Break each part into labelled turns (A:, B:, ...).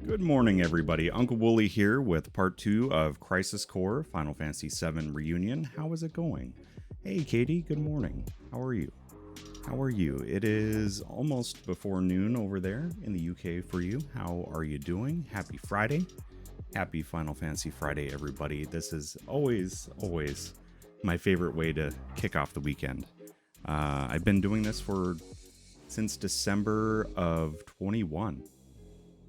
A: Good morning, everybody. UncleWooly here with part 2 of Crisis Core Final Fantasy VII Reunion. How is it going? Hey, Katie. Good morning. How are you? How are you? It is almost before noon over there in the UK for you. How are you doing? Happy Friday. Happy Final Fantasy Friday, everybody. This is always my favorite way to kick off the weekend. I've been doing this since December of 21.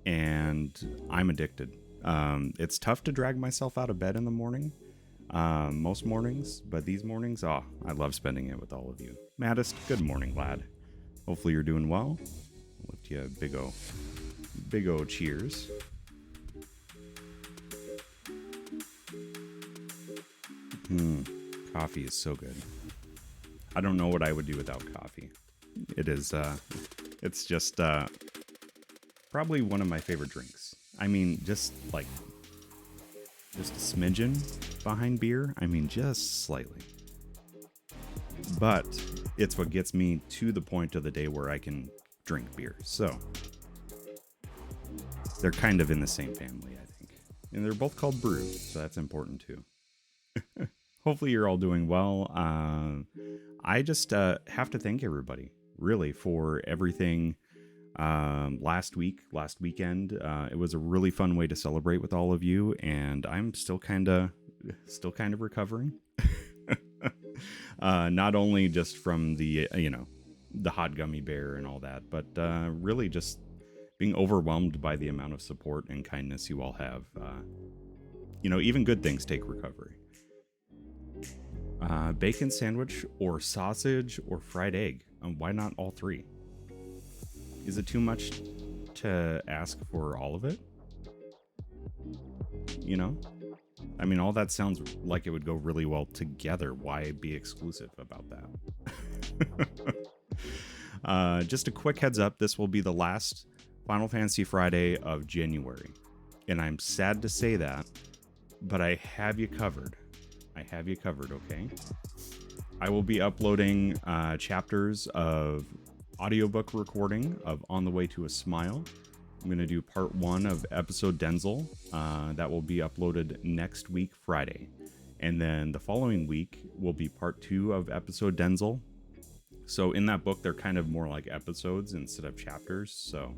A: And I'm addicted. It's tough to drag myself out of bed in the morning, most mornings, but these mornings, I love spending it with all of you. Maddest, good morning, lad. Hopefully you're doing well. I'll lift you a big o cheers. Coffee is so good. I don't know what I would do without coffee. It is, it's just, probably one of my favorite drinks. I mean, just a smidgen behind beer. I mean, just slightly. But it's what gets me to the point of the day where I can drink beer. So they're kind of in the same family, I think. And they're both called brew, so that's important too. Hopefully you're all doing well. I just have to thank everybody, really, for everything. Last weekend, it was a really fun way to celebrate with all of you, and I'm still kind of recovering. Not only just from the hot gummy bear and all that, but really just being overwhelmed by the amount of support and kindness you all have. Even good things take recovery. Bacon sandwich or sausage or fried egg. Why not all three? Is it too much to ask for all of it? I mean, all that sounds like it would go really well together. Why be exclusive about that? Just a quick heads up, this will be the last Final Fantasy Friday of January. And I'm sad to say that, but I have you covered. Okay? I will be uploading chapters of audiobook recording of On the Way to a Smile. I'm going to do part 1 of episode Denzel. That will be uploaded next week, Friday. And then the following week will be part 2 of episode Denzel. So in that book, they're kind of more like episodes instead of chapters. So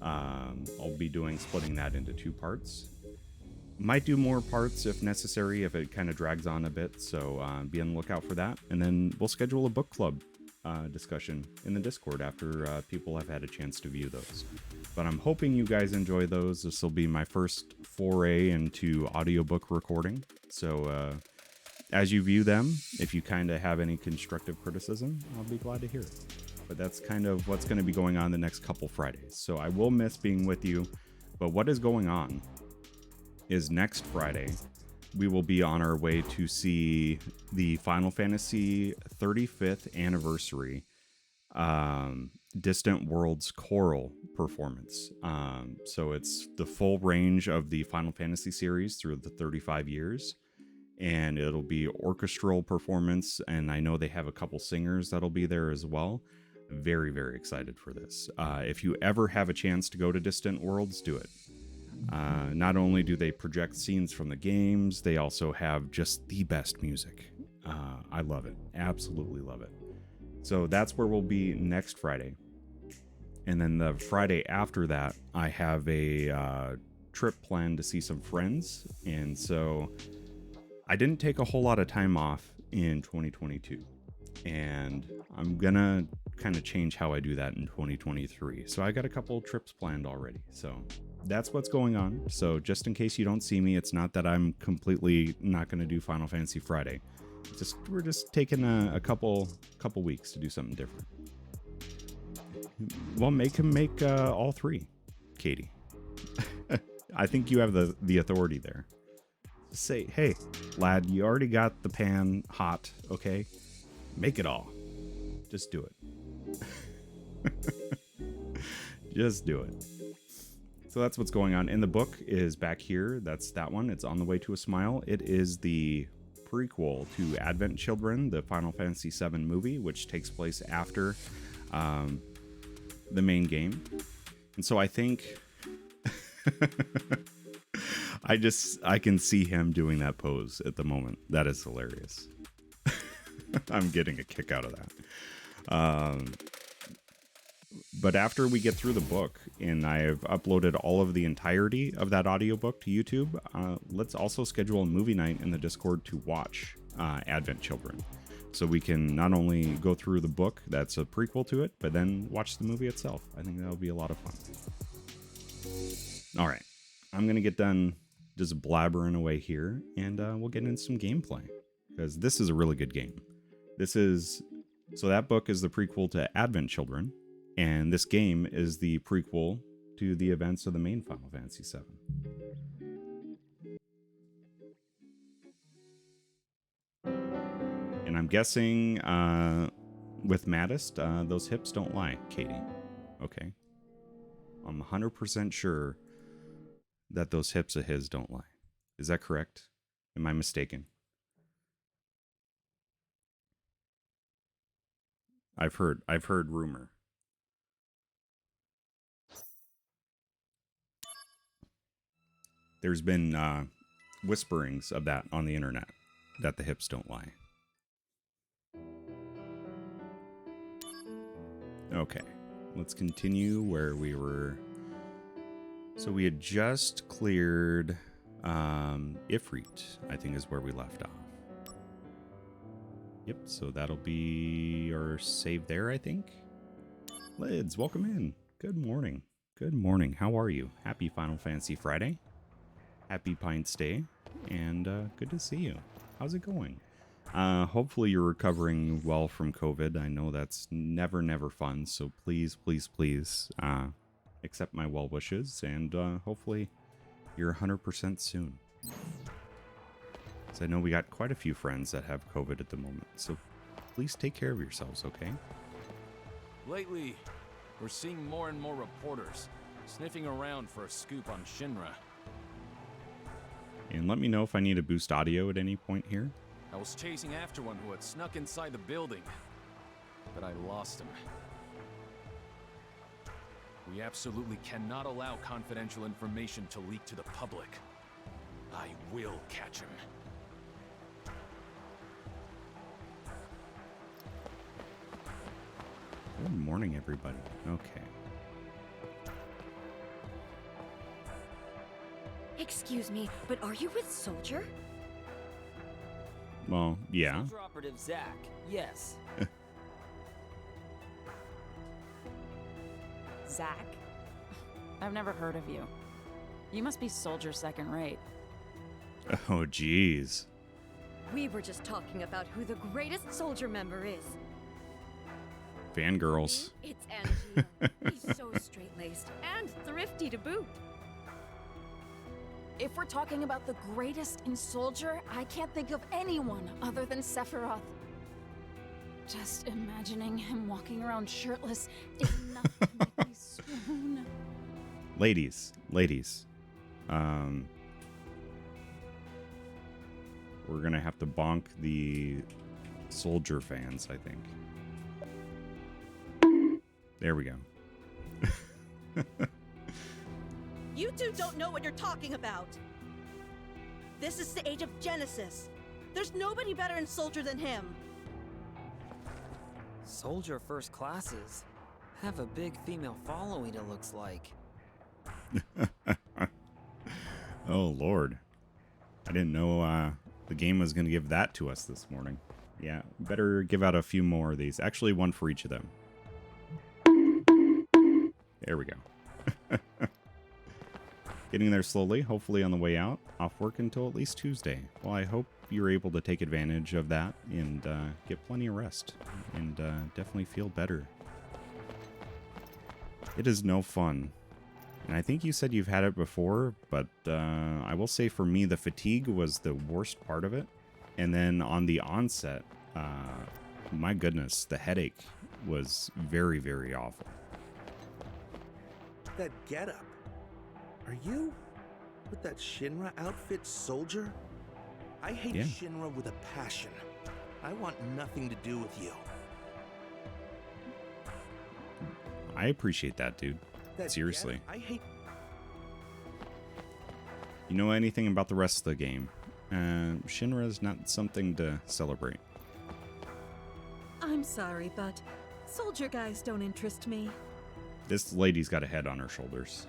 A: I'll be splitting that into 2 parts. Might do more parts if necessary, if it kind of drags on a bit. So be on the lookout for that. And then we'll schedule a book club discussion in the Discord after people have had a chance to view those. But I'm hoping you guys enjoy those. This will be my first foray into audiobook recording. So as you view them, if you kind of have any constructive criticism, I'll be glad to hear it. But that's kind of what's going to be going on the next couple Fridays. So I will miss being with you. But what is going on is next Friday, we will be on our way to see the Final Fantasy 35th anniversary Distant Worlds choral performance. So it's the full range of the Final Fantasy series through the 35 years. And it'll be orchestral performance. And I know they have a couple singers that'll be there as well. Very, very excited for this. If you ever have a chance to go to Distant Worlds, do it. Not only do they project scenes from the games, they also have just the best music. I love it. Absolutely love it. So that's where we'll be next Friday. And then the Friday after that, I have a trip planned to see some friends. And so I didn't take a whole lot of time off in 2022. And I'm going to kind of change how I do that in 2023. So I got a couple trips planned already. So that's what's going on. So just in case you don't see me, it's not that I'm completely not going to do Final Fantasy Friday. We're just taking a couple weeks to do something different. Well, make all 3, Katie. I think you have the authority there. Just say, hey, lad, you already got the pan hot, okay? Make it all. Just do it. Just do it. So that's what's going on. And the book is back here. That's that one. It's On the Way to a Smile. It is the prequel to Advent Children, the Final Fantasy VII movie, which takes place after the main game. And so I think I can see him doing that pose at the moment. That is hilarious. I'm getting a kick out of that. But after we get through the book and I've uploaded all of the entirety of that audiobook to YouTube, let's also schedule a movie night in the Discord to watch Advent Children. So we can not only go through the book that's a prequel to it, but then watch the movie itself. I think that'll be a lot of fun. All right, I'm going to get done just blabbering away here, and we'll get into some gameplay, because this is a really good game. So that book is the prequel to Advent Children, and this game is the prequel to the events of the main Final Fantasy VII. And I'm guessing with Maddest, those hips don't lie, Katie. Okay. I'm 100% sure that those hips of his don't lie. Is that correct? Am I mistaken? I've heard rumor. There's been whisperings of that on the internet, that the hips don't lie. Okay, let's continue where we were. So we had just cleared Ifrit, I think is where we left off. Yep, so that'll be our save there, I think. Lids, welcome in. Good morning. Good morning. How are you? Happy Final Fantasy Friday. Happy Pints Day. And good to see you. How's it going? Hopefully you're recovering well from COVID. I know that's never fun. So please accept my well wishes. And hopefully you're 100% soon. So I know we got quite a few friends that have COVID at the moment. So please take care of yourselves, okay?
B: Lately, we're seeing more and more reporters sniffing around for a scoop on Shinra.
A: And let me know if I need to boost audio at any point here.
B: I was chasing after one who had snuck inside the building, but I lost him. We absolutely cannot allow confidential information to leak to the public. I will catch him.
A: Good morning, everybody. Okay.
C: Excuse me, but are you with Soldier?
A: Well, yeah.
D: Soldier Operative Zack, yes.
E: Zack? I've never heard of you. You must be Soldier second rate.
A: Oh, jeez.
C: We were just talking about who the greatest Soldier member is.
A: Fangirls.
C: It's Angie. He's so straight-laced and thrifty to boot.
E: If we're talking about the greatest in Soldier, I can't think of anyone other than Sephiroth. Just imagining him walking around shirtless is enough to make me swoon.
A: Ladies. We're gonna have to bonk the Soldier fans, I think. There we go.
F: You two don't know what you're talking about. This is the age of Genesis. There's nobody better in Soldier than him.
D: Soldier first classes have a big female following, it looks like.
A: Oh, Lord. I didn't know the game was going to give that to us this morning. Yeah, better give out a few more of these. Actually, one for each of them. There we go. Getting there slowly, hopefully on the way out. Off work until at least Tuesday. Well, I hope you're able to take advantage of that and get plenty of rest. And definitely feel better. It is no fun. And I think you said you've had it before, but I will say for me, the fatigue was the worst part of it. And then on the onset, my goodness, the headache was very, very awful.
G: That getup. Are you with that Shinra outfit, Soldier? I hate Shinra with a passion. I want nothing to do with you.
A: I appreciate that, dude. Seriously.
G: I hate...
A: You know anything about the rest of the game? Shinra is not something to celebrate.
F: I'm sorry, but soldier guys don't interest me.
A: This lady's got a head on her shoulders.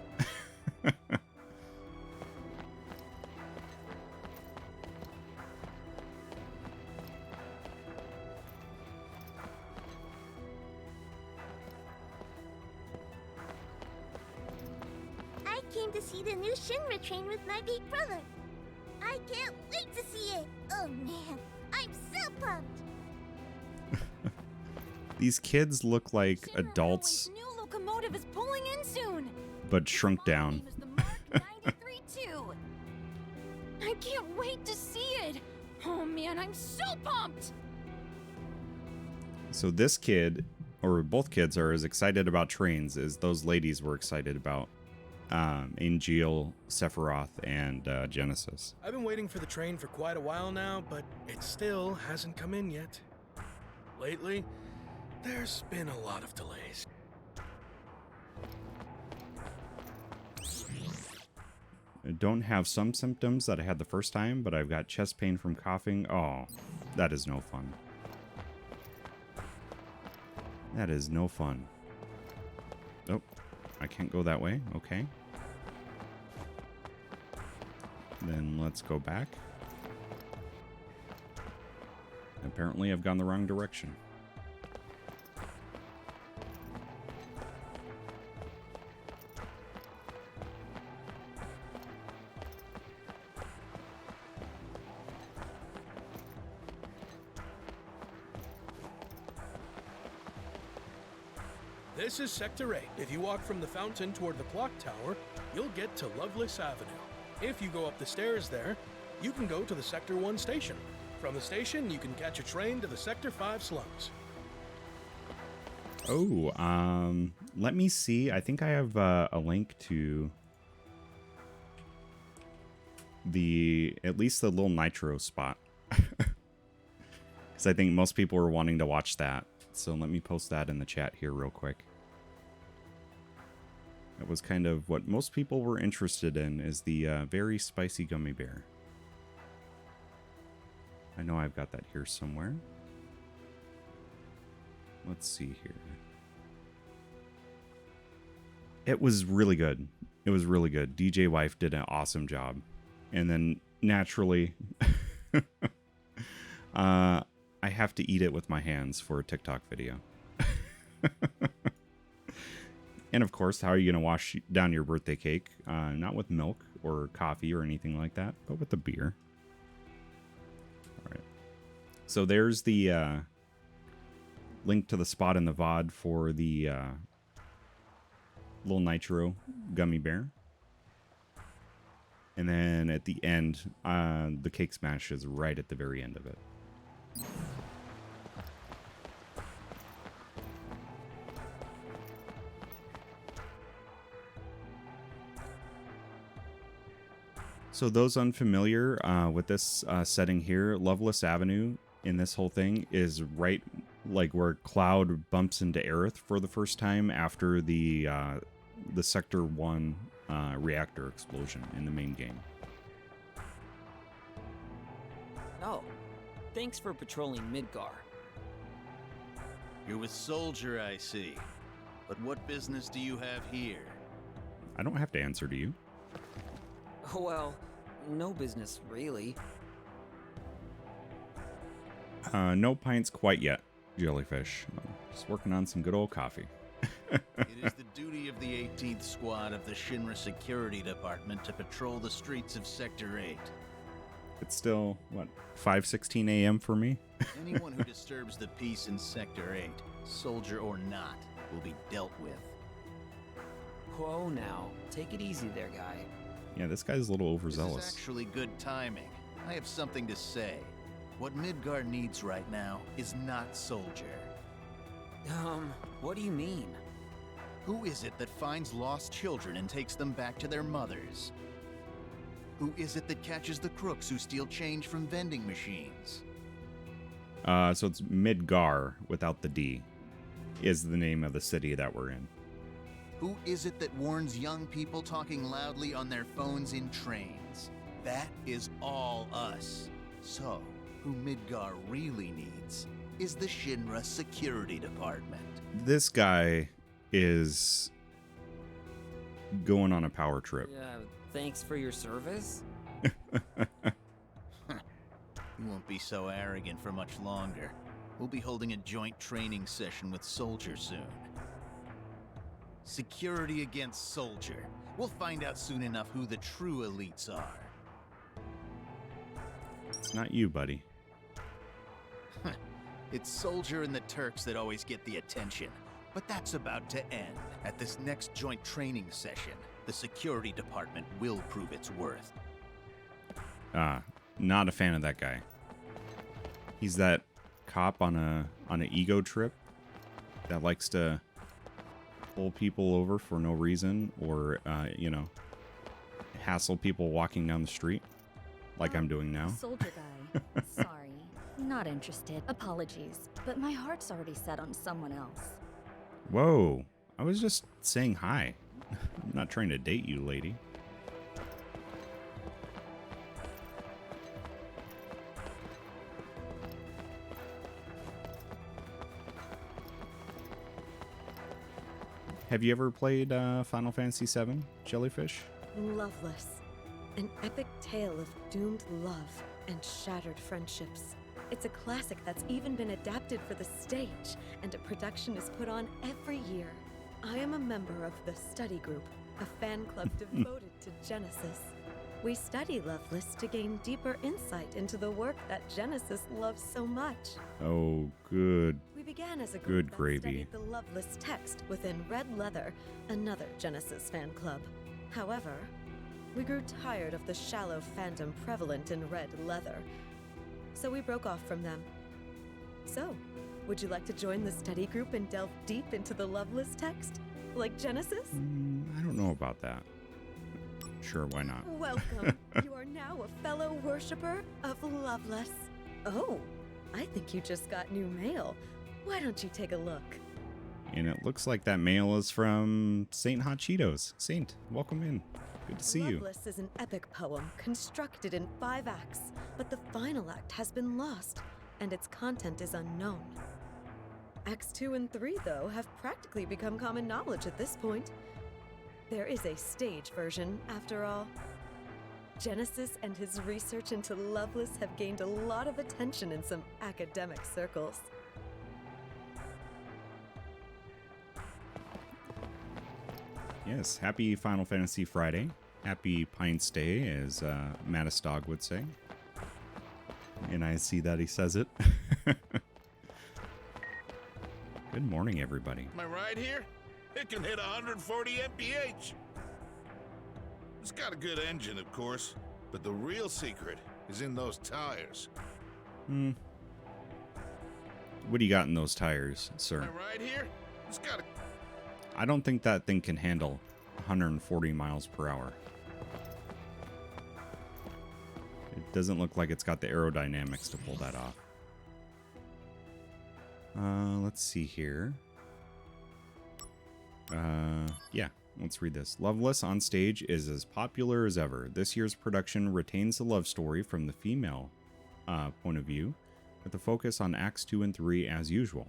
H: I came to see the new Shinra train with my big brother. I can't wait to see it. Oh man, I'm so pumped.
A: These kids look like
E: Shinra
A: adults,
E: Railway's new locomotive is pulling in soon.
A: but shrunk
E: My
A: down.
E: name is the Mark 93 too. I can't wait to see it. Oh man, I'm so pumped.
A: So this kid, or both kids, are as excited about trains as those ladies were excited about Angel, Sephiroth, and Genesis.
I: I've been waiting for the train for quite a while now, but it still hasn't come in yet. Lately, there's been a lot of delays.
A: I don't have some symptoms that I had the first time, but I've got chest pain from coughing. Oh, that is no fun. That is no fun. Oh, I can't go that way. Okay. Then let's go back. Apparently I've gone the wrong direction.
I: This is Sector 8. If you walk from the fountain toward the clock tower, you'll get to Loveless Avenue. If you go up the stairs there, you can go to the Sector 1 station. From the station, you can catch a train to the Sector 5 slums.
A: Oh, let me see. I think I have a link to at least the little Nitro spot. Because I think most people are wanting to watch that. So let me post that in the chat here real quick. That was kind of what most people were interested in, is the very spicy gummy bear. I know I've got that here somewhere. Let's see here. It was really good. It was really good. DJ Wife did an awesome job. And then naturally, I have to eat it with my hands for a TikTok video. And of course, how are you going to wash down your birthday cake? Not with milk or coffee or anything like that, but with the beer. All right. So there's the link to the spot in the VOD for the little Nitro gummy bear. And then at the end, the cake smash is right at the very end of it. So those unfamiliar with this setting here, Loveless Avenue in this whole thing is right like where Cloud bumps into Aerith for the first time after the Sector 1 reactor explosion in the main game.
D: Oh, thanks for patrolling Midgar.
J: You're with Soldier, I see. But what business do you have here?
A: I don't have to answer to you.
D: Well, no business really.
A: No pints quite yet, Jellyfish. Just working on some good old coffee.
J: It is the duty of the 18th Squad of the Shinra Security Department to patrol the streets of Sector 8.
A: It's still, what, 5:16 a.m. for me?
J: Anyone who disturbs the peace in Sector 8, soldier or not, will be dealt with.
D: Whoa now, take it easy there, guy.
A: Yeah, this guy's a little
J: This
A: overzealous.
J: is actually good timing. I have something to say. What Midgar needs right now is not Soldier.
D: What do you mean?
J: Who is it that finds lost children and takes them back to their mothers? Who is it that catches the crooks who steal change from vending machines?
A: So it's Midgar without the D is the name of the city that we're in.
J: Who is it that warns young people talking loudly on their phones in trains? That is all us. So, who Midgar really needs is the Shinra Security Department.
A: This guy is going on a power trip.
D: Thanks for your service?
J: You won't be so arrogant for much longer. We'll be holding a joint training session with Soldier soon. Security against Soldier. We'll find out soon enough who the true elites are.
A: It's not you, buddy.
J: It's Soldier and the Turks that always get the attention. But that's about to end. At this next joint training session, the security department will prove its worth.
A: Not a fan of that guy. He's that cop on an ego trip that likes to pull people over for no reason, or hassle people walking down the street like I'm doing now.
C: Soldier guy. Sorry. Not interested. Apologies. But my heart's already set on someone else.
A: Whoa. I was just saying hi. I'm not trying to date you, lady. Have you ever played Final Fantasy VII, Jellyfish?
F: Loveless. An epic tale of doomed love and shattered friendships. It's a classic that's even been adapted for the stage, and a production is put on every year. I am a member of the Study Group, a fan club devoted to Genesis. We study Loveless to gain deeper insight into the work that Genesis loves so much.
A: Oh, good.
F: We began as a group that
A: gravy.
F: studied the Loveless text within Red Leather, another Genesis fan club. However, we grew tired of the shallow fandom prevalent in Red Leather, so we broke off from them. So, would you like to join the study group and delve deep into the Loveless text? Like Genesis?
A: I don't know about that. Sure, why not?
F: Welcome. You are now a fellow worshipper of Loveless. Oh, I think you just got new mail. Why don't you take a look?
A: And it looks like that mail is from Saint Hot Cheetos. Saint, welcome in. Good to see you.
F: Loveless is an epic poem constructed in 5 acts, but the final act has been lost, and its content is unknown. Acts 2 and 3, though, have practically become common knowledge at this point. There is a stage version, after all. Genesis and his research into Loveless have gained a lot of attention in some academic circles.
A: Yes, happy Final Fantasy Friday. Happy Pints Day, as Mattis Dog would say. And I see that he says it. Good morning, everybody.
K: Am I right here? It can hit 140 mph. It's got a good engine, of course, but the real secret is in those tires.
A: What do you got in those tires, sir?
K: Am I right here? It's got a...
A: I don't think that thing can handle 140 miles per hour. It doesn't look like it's got the aerodynamics to pull that off. Let's see here. Yeah, let's read this. Loveless on stage is as popular as ever. This year's production retains the love story from the female point of view, with a focus on Acts 2 and 3 as usual.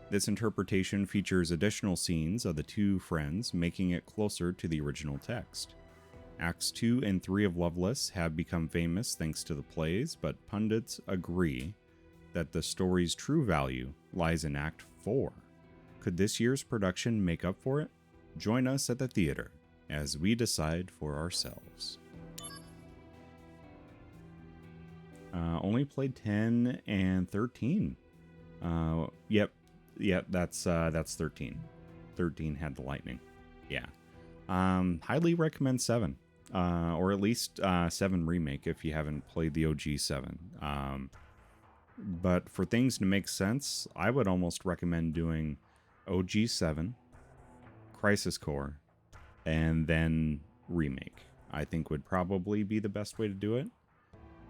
A: This interpretation features additional scenes of the two friends, making it closer to the original text. Acts 2 and 3 of Loveless have become famous thanks to the plays, but pundits agree that the story's true value lies in Act 4. Could this year's production make up for it? Join us at the theater as we decide for ourselves. Only played 10 and 13. Yep, that's 13. 13 had the lightning. Yeah. Highly recommend 7. Or at least 7 Remake if you haven't played the OG 7. But for things to make sense, I would almost recommend doing OG 7, Crisis Core, and then Remake. I think would probably be the best way to do it.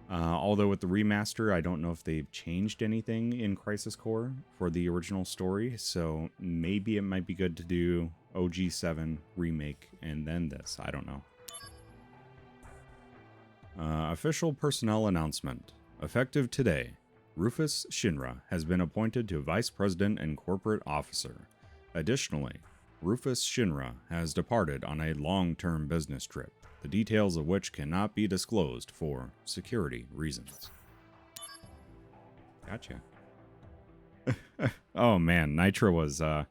A: Although with the remaster, I don't know if they've changed anything in Crisis Core for the original story, so maybe it might be good to do OG7 remake, and then this. I don't know. Official personnel announcement. Effective today, Rufus Shinra has been appointed to Vice President and Corporate Officer. Additionally, Rufus Shinra has departed on a long-term business trip, the details of which cannot be disclosed for security reasons. Gotcha. Oh man, Nitro was, I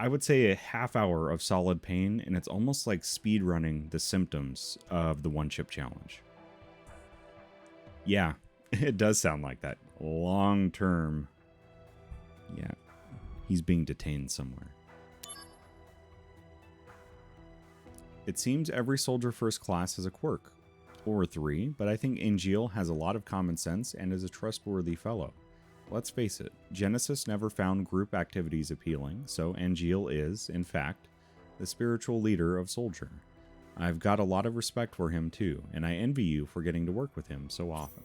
A: would say a half hour of solid pain, and it's almost like speed running the symptoms of the one chip challenge. Yeah, it does sound like that. Long term. Yeah, he's being detained somewhere. It seems every soldier first class has a quirk, or three, but I think Angeal has a lot of common sense and is a trustworthy fellow. Let's face it, Genesis never found group activities appealing, so Angeal is, in fact, the spiritual leader of Soldier. I've got a lot of respect for him too, and I envy you for getting to work with him so often.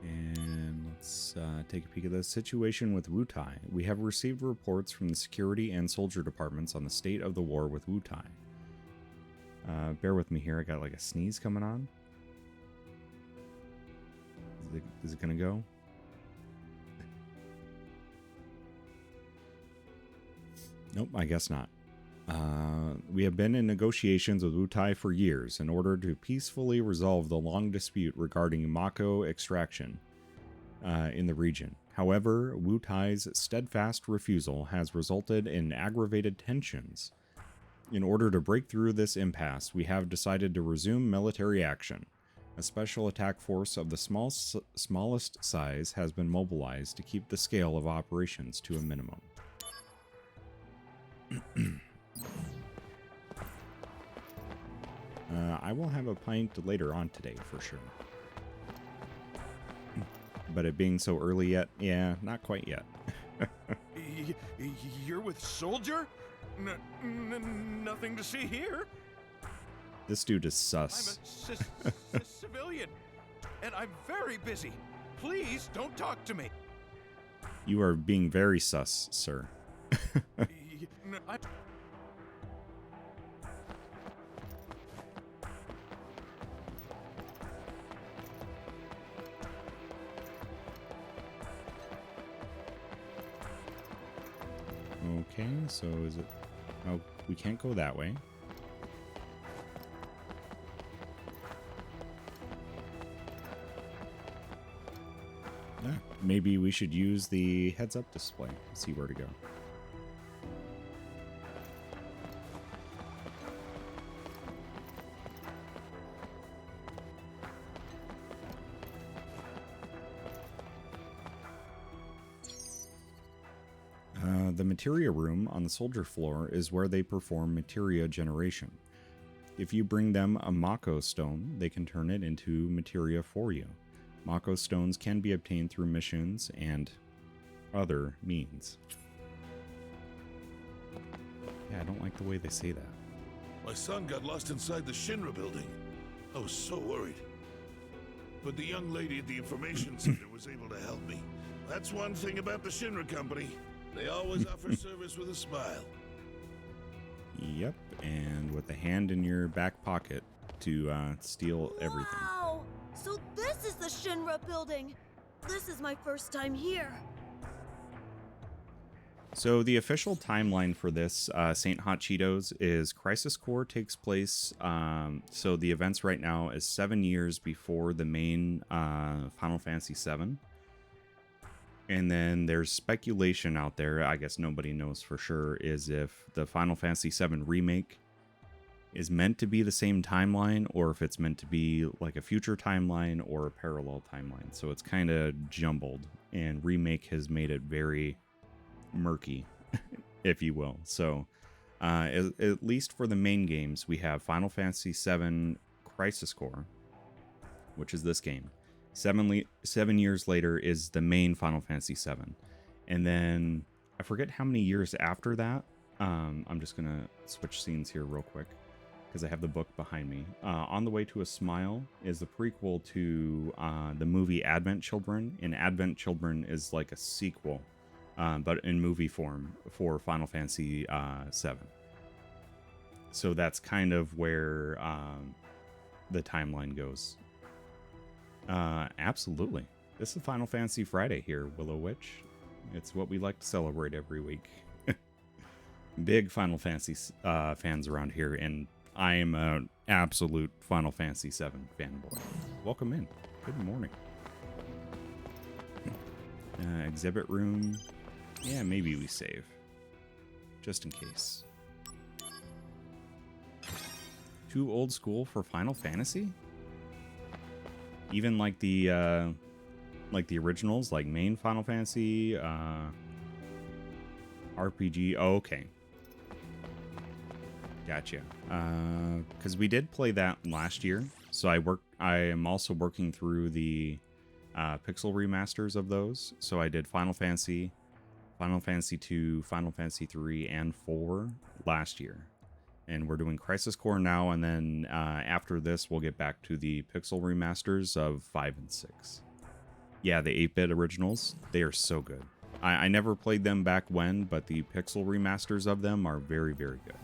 A: And let's take a peek at the situation with Wutai. We have received reports from the security and soldier departments on the state of the war with Wutai. Bear with me here, I got like a sneeze coming on. Is it gonna go? Nope, I guess not. We have been in negotiations with Wutai for years in order to peacefully resolve the long dispute regarding Mako extraction in the region. However, Wutai's steadfast refusal has resulted in aggravated tensions. In order to break through this impasse, we have decided to resume military action. A special attack force of the smallest size has been mobilized to keep the scale of operations to a minimum. I will have a pint later on today for sure. But it being so early yet, yeah, not quite yet.
L: You're with Soldier? Nothing to see here.
A: This dude is sus.
L: I'm a civilian, and I'm very busy. Please don't talk to me.
A: You are being very sus, sir. Okay, so is it... Oh, we can't go that way. Yeah, maybe we should use the heads-up display to see where to go. The materia room on the soldier floor is where they perform materia generation. If you bring them a Mako stone, they can turn it into materia for you. Mako stones can be obtained through missions and other means. Yeah, I don't like the way they say that.
K: My son got lost inside the Shinra building. I was so worried. But the young lady at the information center was able to help me. That's one thing about the Shinra company. They always offer service with a smile.
A: Yep, and with a hand in your back pocket to steal everything.
F: Wow! So this is the Shinra building! This is my first time here.
A: So the official timeline for this Saint Hot Cheetos is Crisis Core takes place. So the events right now is 7 years before the main Final Fantasy VII. And then there's speculation out there, I guess nobody knows for sure, is if the Final Fantasy VII Remake is meant to be the same timeline, or if it's meant to be like a future timeline or a parallel timeline. So it's kind of jumbled, and Remake has made it very murky, if you will. So at least for the main games, we have Final Fantasy VII Crisis Core, which is this game. 7 years later is the main Final Fantasy VII. And then I forget how many years after that. I'm just going to switch scenes here real quick. because I have the book behind me. On the Way to a Smile is the prequel to the movie Advent Children, and Advent Children is like a sequel, but in movie form for Final Fantasy VII. So that's kind of where the timeline goes. Absolutely. This is Final Fantasy Friday here, Willow Witch. It's what we like to celebrate every week. Big Final Fantasy fans around here, and I am an absolute Final Fantasy VII fanboy. Welcome in. Good morning. Exhibit room. Yeah, maybe we save. Just in case. Too old school for Final Fantasy? Even like the originals, like main Final Fantasy, RPG. Oh, okay. Gotcha. Because we did play that last year, so I am also working through the pixel remasters of those. So I did Final Fantasy 2, Final Fantasy 3, and 4 last year, and we're doing Crisis Core now. And then after this, we'll get back to the pixel remasters of 5 and 6. Yeah, the 8-bit originals, they are so good. I never played them back when, but the pixel remasters of them are very, very good.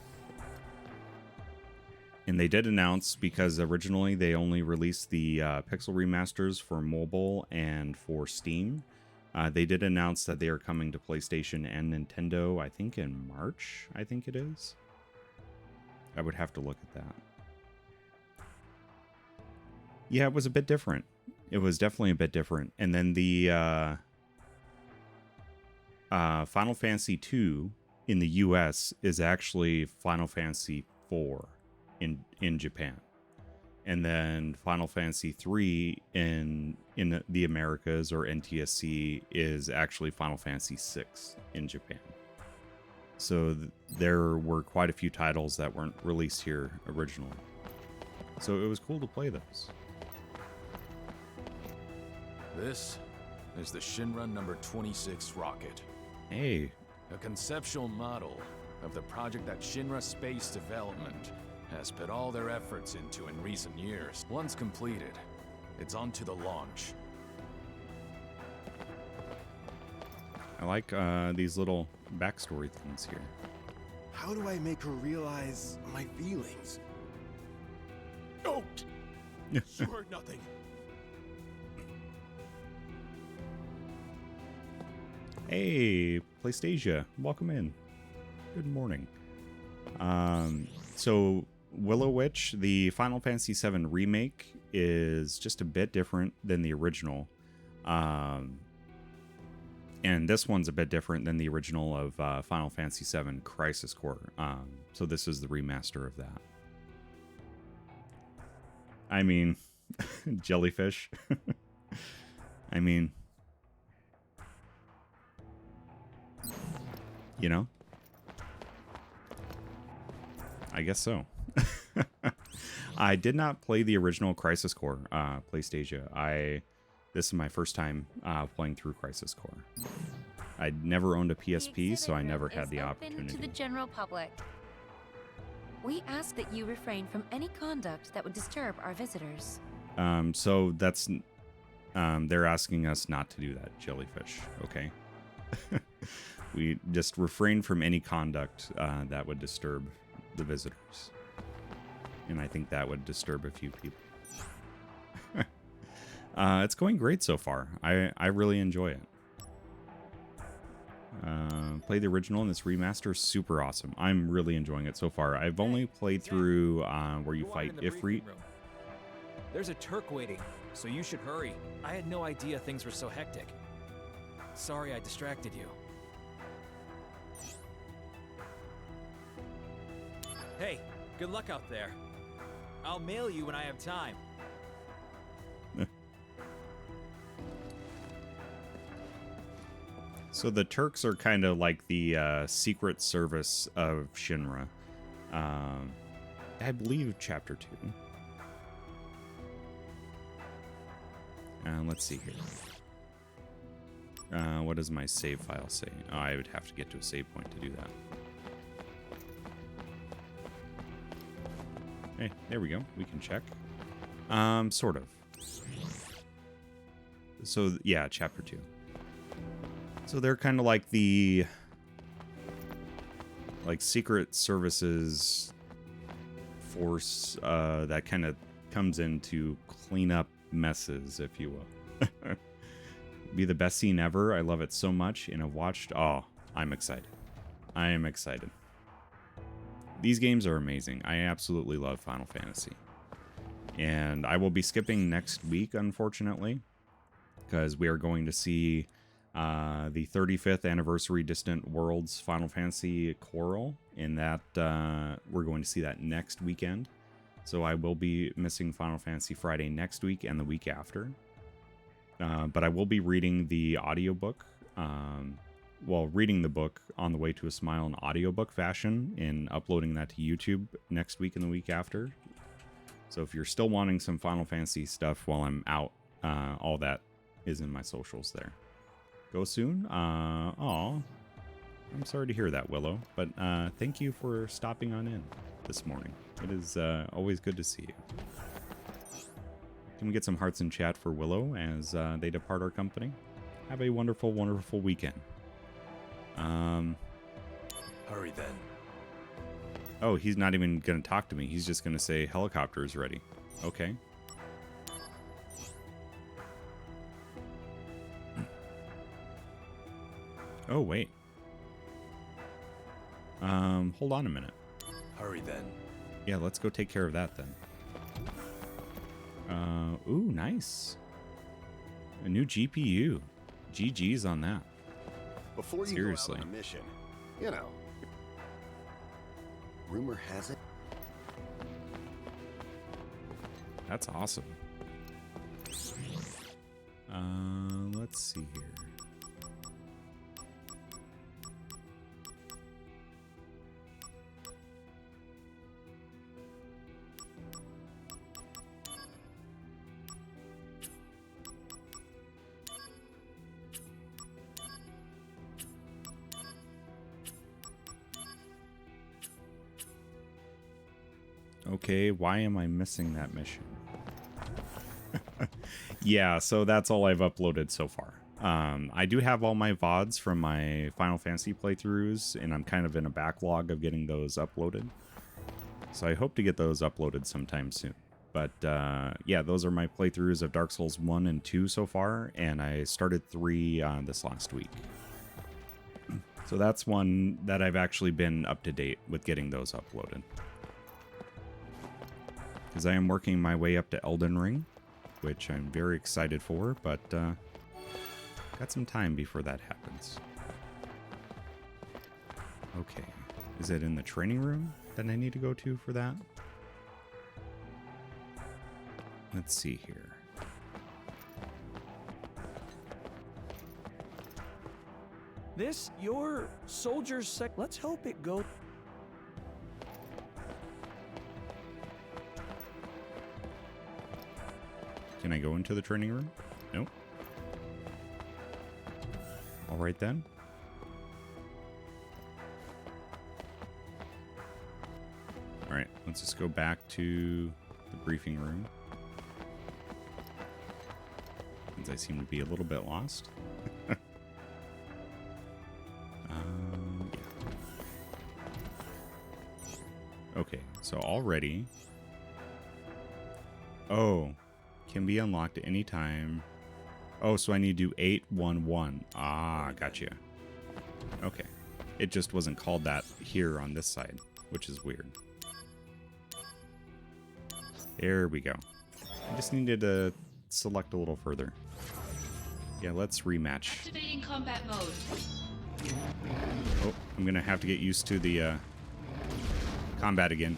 A: And they did announce, because originally they only released the pixel remasters for mobile and for Steam. They did announce that they are coming to PlayStation and Nintendo, I think in March, I think it is. I would have to look at that. Yeah, it was a bit different. It was definitely a bit different. And then the Final Fantasy 2 in the US is actually Final Fantasy 4 in Japan. And then Final Fantasy 3 in the Americas, or NTSC, is actually Final Fantasy 6 in Japan. So there were quite a few titles that weren't released here originally. So it was cool to play those.
B: This is the Shinra number 26 rocket.
A: Hey.
B: A conceptual model of the project that Shinra Space Development has put all their efforts into in recent years. Once completed, it's on to the launch.
A: I like these little backstory things here.
L: How do I make her realize my feelings? Oh! You heard nothing.
A: Hey, PlayStation, welcome in. Good morning. So Willow Witch, the Final Fantasy VII remake, is just a bit different than the original. And this one's a bit different than the original of Final Fantasy VII Crisis Core. So this is the remaster of that. I mean, jellyfish. I mean, you know, I guess so. I did not play the original Crisis Core, PlayStation. This is my first time playing through Crisis Core. I'd never owned a PSP, so I never had the opportunity.
M: To the general public. We ask that you refrain from any conduct that would disturb our visitors.
A: So that's they're asking us not to do that, jellyfish. Okay. We just refrain from any conduct that would disturb the visitors. And I think that would disturb a few people. It's going great so far. I really enjoy it. Play the original, and this remaster is super awesome. I'm really enjoying it so far. I've only played through where you fight Ifrit.
N: There's a Turk waiting, so you should hurry. I had no idea things were so hectic. Sorry I distracted you. Hey, good luck out there. I'll mail you when I have time.
A: So the Turks are kind of like the Secret Service of Shinra. I believe Chapter 2. Let's see here. What does my save file say? Oh, I would have to get to a save point to do that. Hey, there we go. We can check. Sort of. So, yeah, chapter 2. So they're kind of like the... like secret services force that kind of comes in to clean up messes, if you will. Be the best scene ever. I love it so much, and I've watched... Oh, I'm excited. I am excited. These games are amazing. I absolutely love Final Fantasy. And I will be skipping next week, unfortunately, because we are going to see the 35th Anniversary Distant Worlds Final Fantasy Choral, and that we're going to see that next weekend. So I will be missing Final Fantasy Friday next week and the week after. But I will be reading the audiobook. Well, reading the book On the Way to a Smile in audiobook fashion and uploading that to YouTube next week and the week after. So if you're still wanting some Final Fantasy stuff while I'm out, all that is in my socials there. Go soon? Aw. I'm sorry to hear that, Willow. But thank you for stopping on in this morning. It is always good to see you. Can we get some hearts in chat for Willow as they depart our company? Have a wonderful, wonderful weekend.
L: Hurry then.
A: Oh, he's not even going to talk to me. He's just going to say helicopter is ready. Okay. Oh, wait. Hold on a minute.
L: Hurry then.
A: Yeah, let's go take care of that then. Ooh, nice. A new GPU. GG's on that.
O: Before you
A: Seriously.
O: go out on a mission, you know, rumor has it.
A: That's awesome. Let's see here. Okay, why am I missing that mission? Yeah, so that's all I've uploaded so far. I do have all my VODs from my Final Fantasy playthroughs, and I'm kind of in a backlog of getting those uploaded. So I hope to get those uploaded sometime soon. But yeah, those are my playthroughs of Dark Souls 1 and 2 so far, and I started 3 this last week. So that's one that I've actually been up to date with getting those uploaded. Because I am working my way up to Elden Ring, which I'm very excited for, but got some time before that happens. Okay, is it in the training room that I need to go to for that? Let's see here.
P: This, your soldier's sec. Let's hope it goes.
A: Can I go into the training room? Nope. All right then. All right, let's just go back to the briefing room. Since I seem to be a little bit lost. Yeah. Okay, so already. Oh. Can be unlocked at any time. Oh, so I need to do 811. Ah, gotcha. Okay. It just wasn't called that here on this side, which is weird. There we go. I just needed to select a little further. Yeah, let's rematch.
Q: Activating combat mode.
A: Oh, I'm gonna have to get used to the combat again.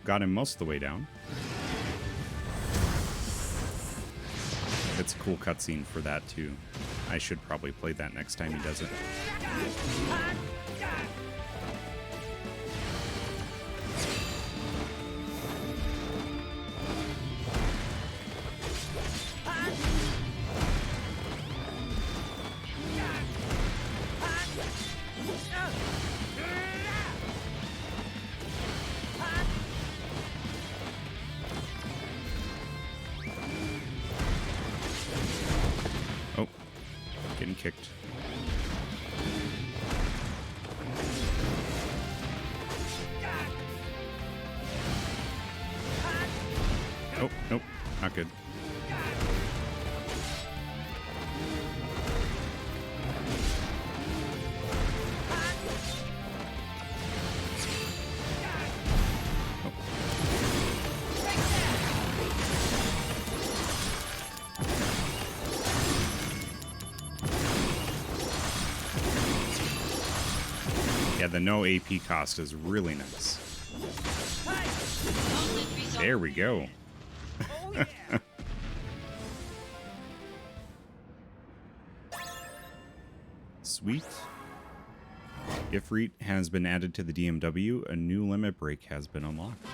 A: Got him most of the way down. It's a cool cutscene for that too. I should probably play that next time he does it. Oh, getting kicked. Oh, nope, not good. Yeah, the no AP cost is really nice. There we go. Sweet. Ifrit has been added to the DMW. A new limit break has been unlocked.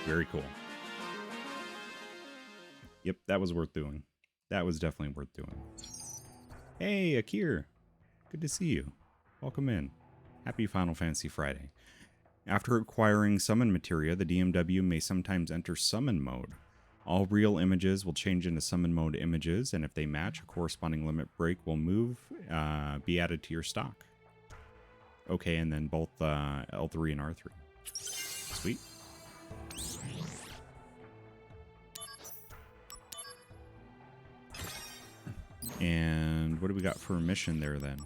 A: Very cool. Yep, that was worth doing. That was definitely worth doing. Hey, Akir. Good to see you. Welcome in. Happy Final Fantasy Friday. After acquiring summon materia, the DMW may sometimes enter summon mode. All real images will change into summon mode images, and if they match, a corresponding limit break will be added to your stock. Okay, and then both L3 and R3. Sweet. And what do we got for a mission there then?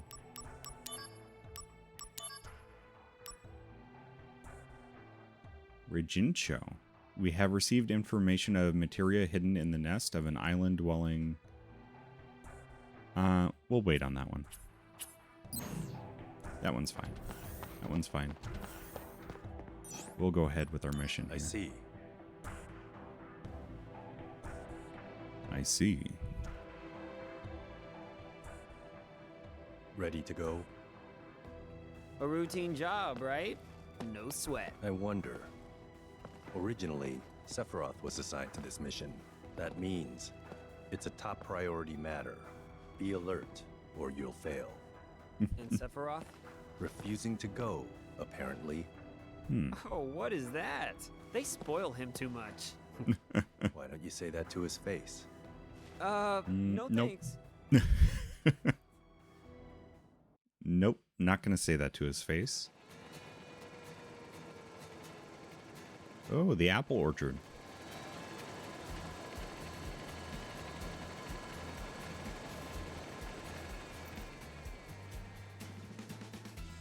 A: Regincho. We have received information of materia hidden in the nest of an island-dwelling... we'll wait on that one. That one's fine. That one's fine. We'll go ahead with our mission here.
Q: I see.
A: I see.
Q: Ready to go?
D: A routine job, right? No sweat.
Q: I wonder. Originally, Sephiroth was assigned to this mission. That means it's a top priority matter. Be alert, or you'll fail.
D: And Sephiroth?
Q: Refusing to go, apparently.
D: Oh, what is that? They spoil him too much.
Q: Why don't you say that to his face?
D: No
A: nope.
D: thanks.
A: Nope, not gonna say that to his face. Oh, the apple orchard.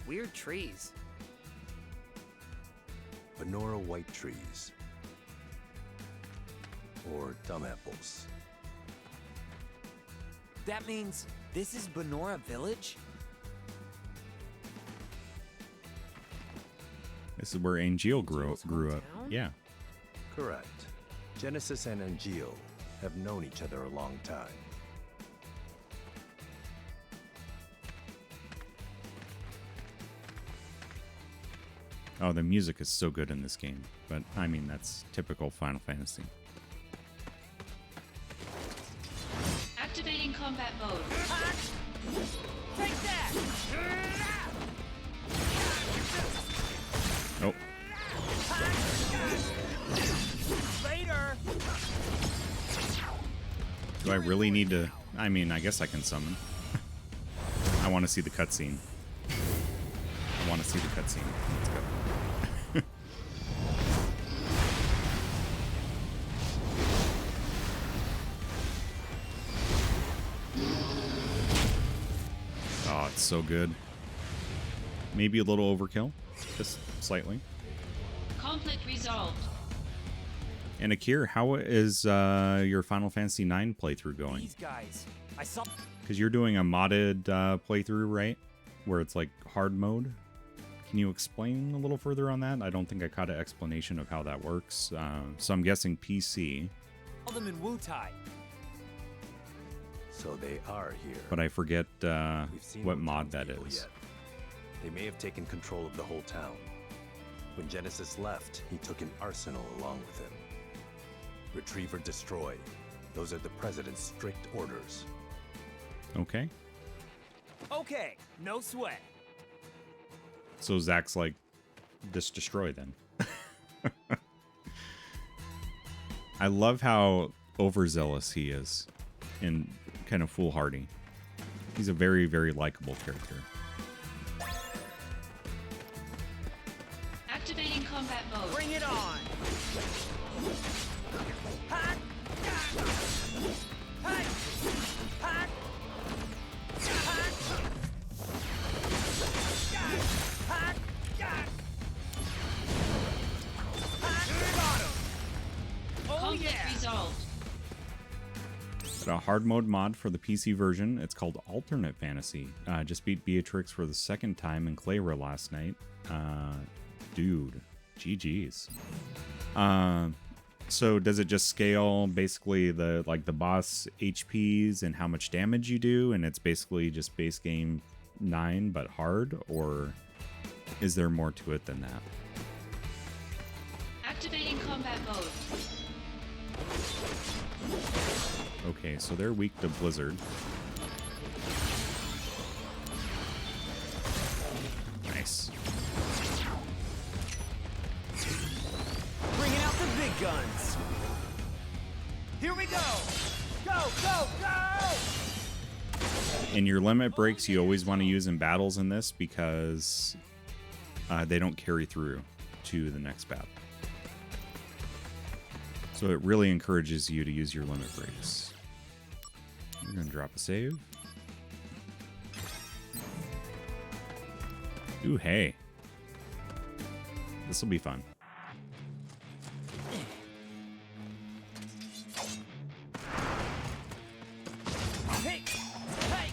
D: Weird trees.
Q: Banora white trees. Or Dumbapples.
D: That means this is Banora Village?
A: This is where Angeal grew up. Yeah.
Q: Correct. Genesis and Angeal have known each other a long time.
A: Oh, the music is so good in this game. But, I mean, that's typical Final Fantasy.
M: Activating combat mode.
D: Take that!
A: Oh.
D: Later!
A: Do I really need to... I mean, I guess I can summon. I want to see the cutscene. I want to see the cutscene. Let's go. Oh, it's so good. Maybe a little overkill. Just slightly.
M: Conflict resolved.
A: And Akir, how is your Final Fantasy IX playthrough going?
D: These guys. I saw.
A: Because you're doing a modded playthrough, right? Where it's like hard mode. Can you explain a little further on that? I don't think I caught an explanation of how that works. So I'm guessing PC.
D: All them in Wu Tai.
Q: So they are here.
A: but I forget
Q: We've seen
A: what
Q: no
A: mod that
Q: townspeople
A: is.
Q: yet. They may have taken control of the whole town. When Genesis left, he took an arsenal along with him. Retrieve or destroy. Those are the president's strict orders.
A: Okay.
N: Okay, no sweat.
A: So Zach's like, just destroy then. I love how overzealous he is and kind of foolhardy. He's a very, very likable character.
M: Activating combat mode.
N: Bring it on. Hot. Hot. Hot.
M: Oh yeah. Resolved.
A: Got a hard mode mod for the PC version. It's called Alternate Fantasy. Just beat Beatrix for the second time in Clayra last night. Dude, GG's. So does it just scale basically the boss HPs and how much damage you do, and it's basically just base game 9 but hard, or is there more to it than that?
M: Activating combat mode.
A: Okay, so they're weak to Blizzard. Nice.
N: Bringing out the big guns. Here we go. Go, go, go!
A: And your limit breaks you always want to use in battles in this because they don't carry through to the next battle. So it really encourages you to use your limit breaks. We're going to drop a save. Ooh, hey. This will be fun.
N: Hey, hey, hey.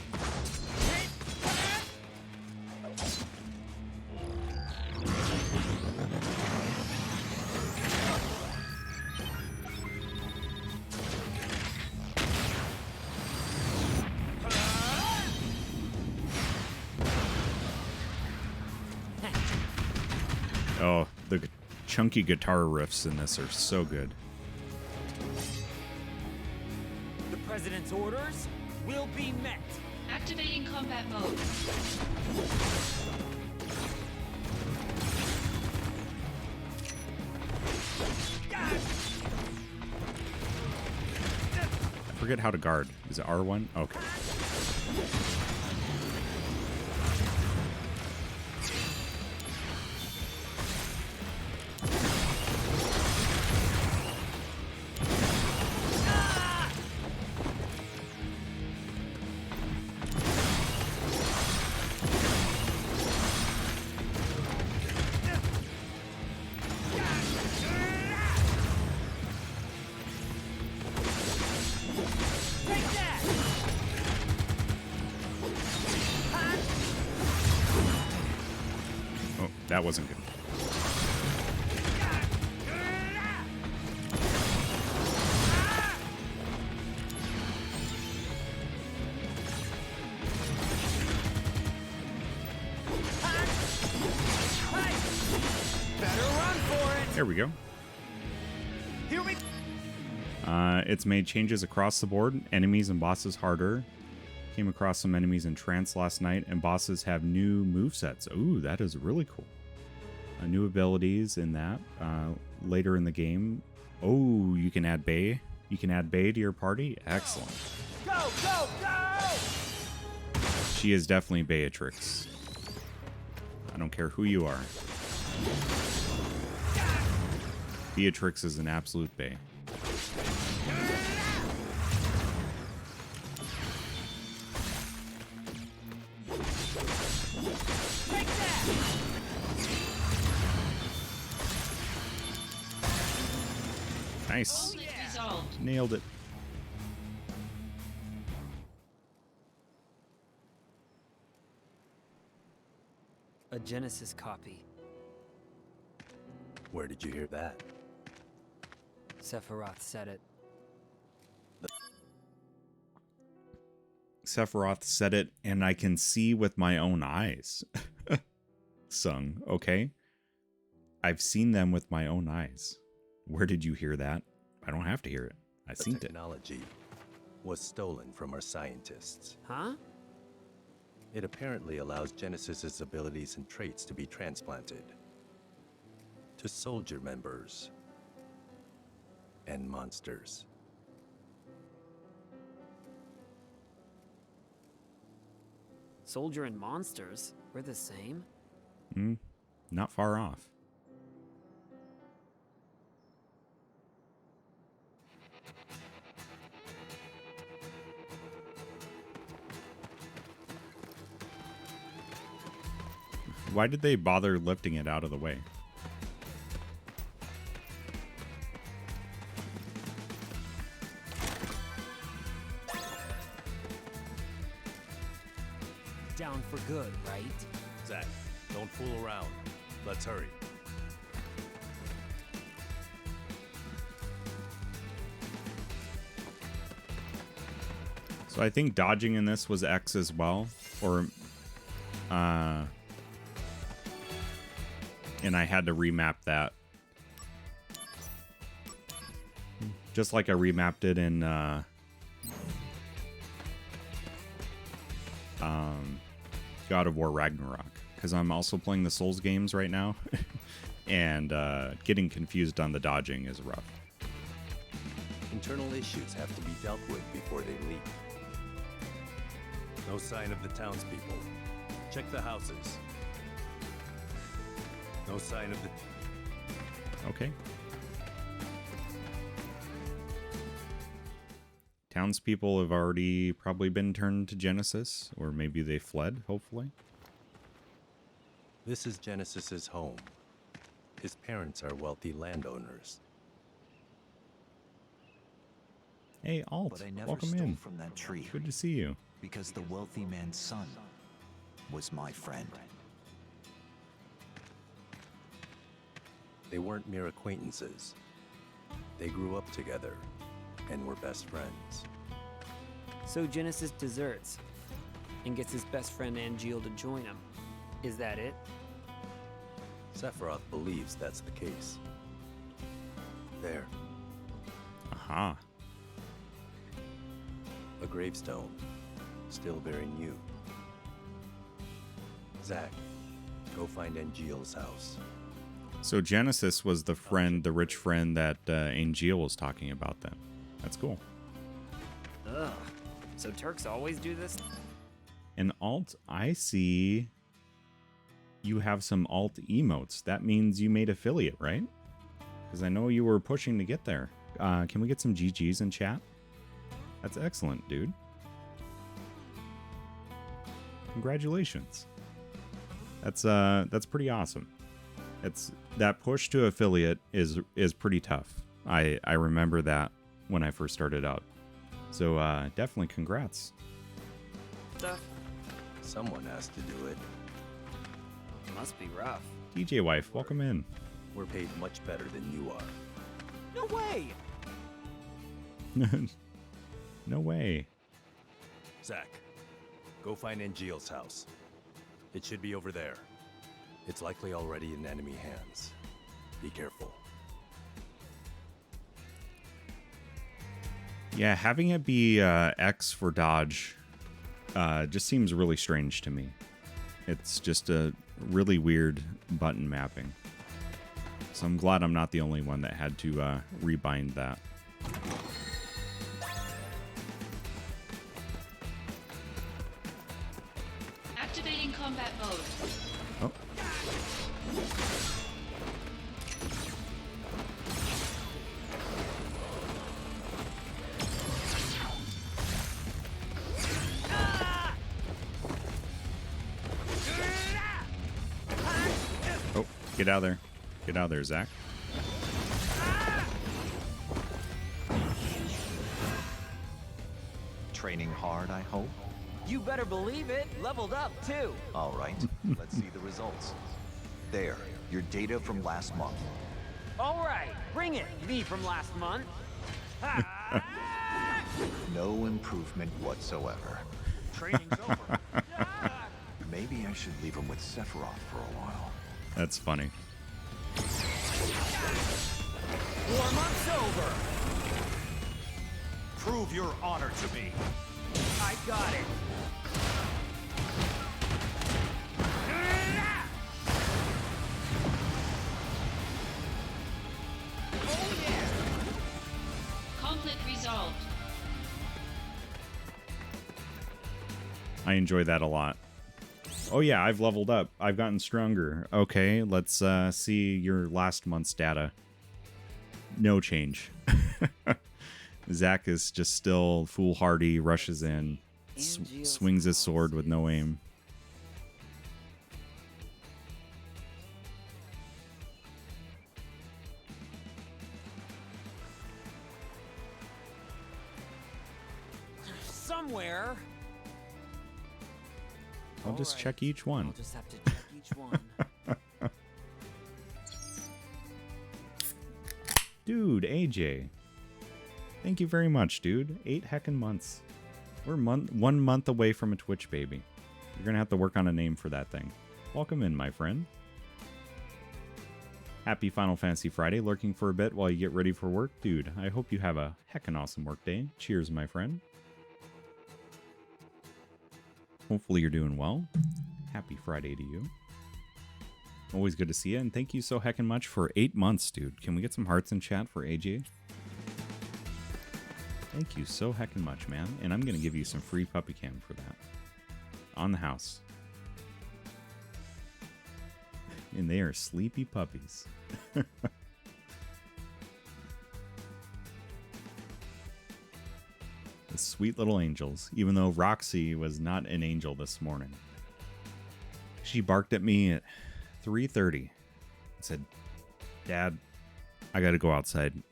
A: Oh, the chunky guitar riffs in this are so good.
N: The president's orders will be met.
M: Activating combat mode.
A: I forget how to guard. Is it R1? Okay. Oh, that wasn't good.
N: Better run for it.
A: There we go.
N: Here we
A: It's made changes across the board. Enemies and bosses harder. Came across some enemies in trance last night, and bosses have new movesets. Ooh, that is really cool. New abilities in that. Later in the game. Oh, you can add Bay. You can add Bay to your party. Excellent.
N: go, go, go!
A: She is definitely Beatrix. I don't care who you are. Beatrix is an absolute Bay. Nice. Nailed it.
D: A Genesis copy.
Q: Where did you hear that?
D: Sephiroth said it.
A: Sephiroth said it, and I can see with my own eyes. Sung, okay? I've seen them with my own eyes. Where did you hear that? I don't have to hear it. I've seen it.
Q: Technology was stolen from our scientists.
D: Huh?
Q: It apparently allows Genesis's abilities and traits to be transplanted to soldier members and monsters.
D: Soldier and monsters? We're the same?
A: Not far off. Why did they bother lifting it out of the way?
D: Down for good, right?
Q: Zach, don't fool around. Let's hurry.
A: So I think dodging in this was X as well, or and I had to remap that. Just like I remapped it in God of War Ragnarok, because I'm also playing the Souls games right now, and getting confused on the dodging is rough.
Q: Internal issues have to be dealt with before they leak. No sign of the townspeople. Check the houses. No sign of the...
A: Okay. Townspeople have already probably been turned to Genesis, or maybe they fled, hopefully.
Q: This is Genesis's home. His parents are wealthy landowners.
A: Hey, Alt,
R: But I never
A: welcome
R: stole
A: in.
R: from that tree.
A: Good to see you.
R: Because the wealthy man's son was my friend.
Q: They weren't mere acquaintances. They grew up together and were best friends.
D: So Genesis deserts and gets his best friend Angeal to join him. Is that it?
Q: Sephiroth believes that's the case. There.
A: Aha.
Q: A gravestone, still very new. Zach, go find Angeal's house.
A: So Genesis was the friend, the rich friend that Angeal was talking about then. That's cool.
D: Ugh. So Turks always do this?
A: And Alt, I see you have some Alt emotes. That means you made affiliate, right? Because I know you were pushing to get there. Can we get some GGs in chat? That's excellent, dude. Congratulations. That's pretty awesome. It's that push to affiliate is pretty tough. I remember that when I first started out. So definitely congrats.
Q: Someone has to do it.
D: Must be rough.
A: DJ wife, welcome in.
Q: We're paid much better than you are.
D: No way!
A: No way.
Q: Zach, go find Angeal's house. It should be over there. It's likely already in enemy hands. Be careful.
A: Yeah, having it be X for dodge just seems really strange to me. It's just a really weird button mapping. So I'm glad I'm not the only one that had to rebind that.
S: Activating combat mode.
A: Oh. Oh, get out of there. Get out of there, Zach.
R: Training hard, I hope?
D: You better believe it. Leveled up, too.
R: All right, let's see the results. There, your data from last month.
D: All right, bring it. Me from last month.
R: No improvement whatsoever. training's over. Maybe I should leave him with Sephiroth for a while.
A: That's funny.
N: Warm-up's over. Prove your honor to me. I got it.
S: Conflict resolved.
A: I enjoy that a lot. Oh yeah, I've leveled up. I've gotten stronger. Okay, let's see your last month's data. No change. Zack is just still foolhardy, rushes in, swings his sword with no aim.
D: Somewhere.
A: I'll just check each one.
D: I'll just have to check each one.
A: Dude, AJ. Thank you very much, dude. 8 heckin' months. We're 1 month away from a Twitch baby. You're gonna have to work on a name for that thing. Welcome in, my friend. Happy Final Fantasy Friday. Lurking for a bit while you get ready for work? Dude, I hope you have a heckin' awesome work day. Cheers, my friend. Hopefully you're doing well. Happy Friday to you. Always good to see you, and thank you so heckin' much for 8 months, dude. Can we get some hearts in chat for AJ? Thank you so heckin' much, man. And I'm gonna give you some free puppy cam for that. On the house. And they are sleepy puppies. The sweet little angels, even though Roxy was not an angel this morning. She barked at me at 3:30 and said, "Dad, I gotta go outside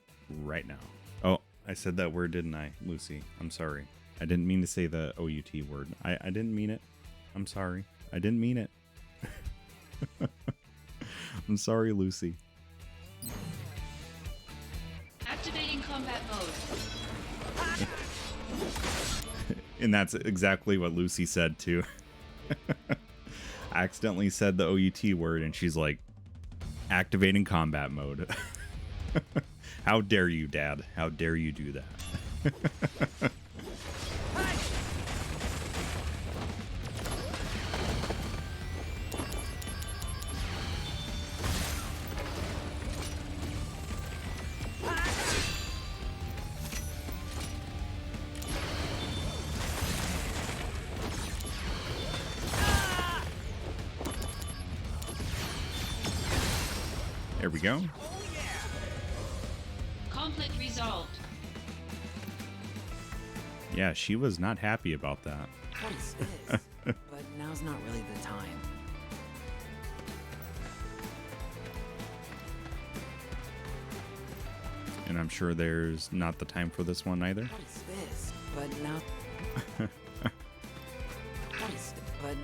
A: right now." Oh, I said that word, didn't I, Lucy? I'm sorry. I didn't mean to say the OUT word. I didn't mean it. I'm sorry. I didn't mean it. I'm sorry, Lucy.
S: Activating combat mode.
A: And that's exactly what Lucy said, too. I accidentally said the OUT word, and she's like, activating combat mode. How dare you, Dad? How dare you do that? There we go.
S: Conflict resolved.
A: Yeah, she was not happy about that.
D: What is this? But now's not really the time.
A: And I'm sure there's not the time for this one either.
D: What is this? But now. What is it? But.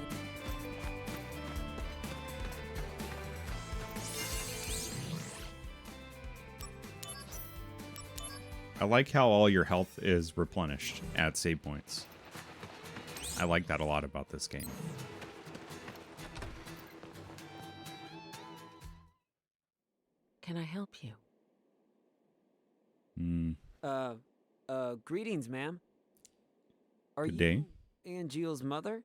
A: I like how all your health is replenished at save points. I like that a lot about this game.
F: Can I help you?
D: Greetings, ma'am. Are
A: Good day.
D: you Angeal's mother?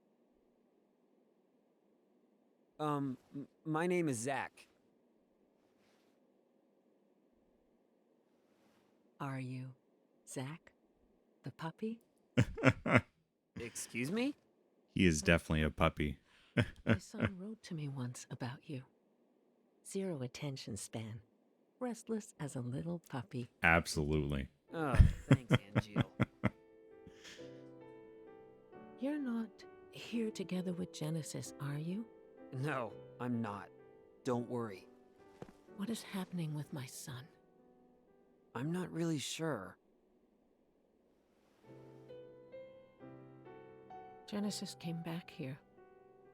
D: My name is Zack.
F: Are you Zack, the puppy?
D: Excuse me?
A: He is definitely a puppy.
F: My son wrote to me once about you. 0 attention span. Restless as a little puppy.
A: Absolutely.
D: Oh, thanks, Angel.
F: You're not here together with Genesis, are you?
D: No, I'm not. Don't worry.
F: What is happening with my son?
D: I'm not really sure.
F: Genesis came back here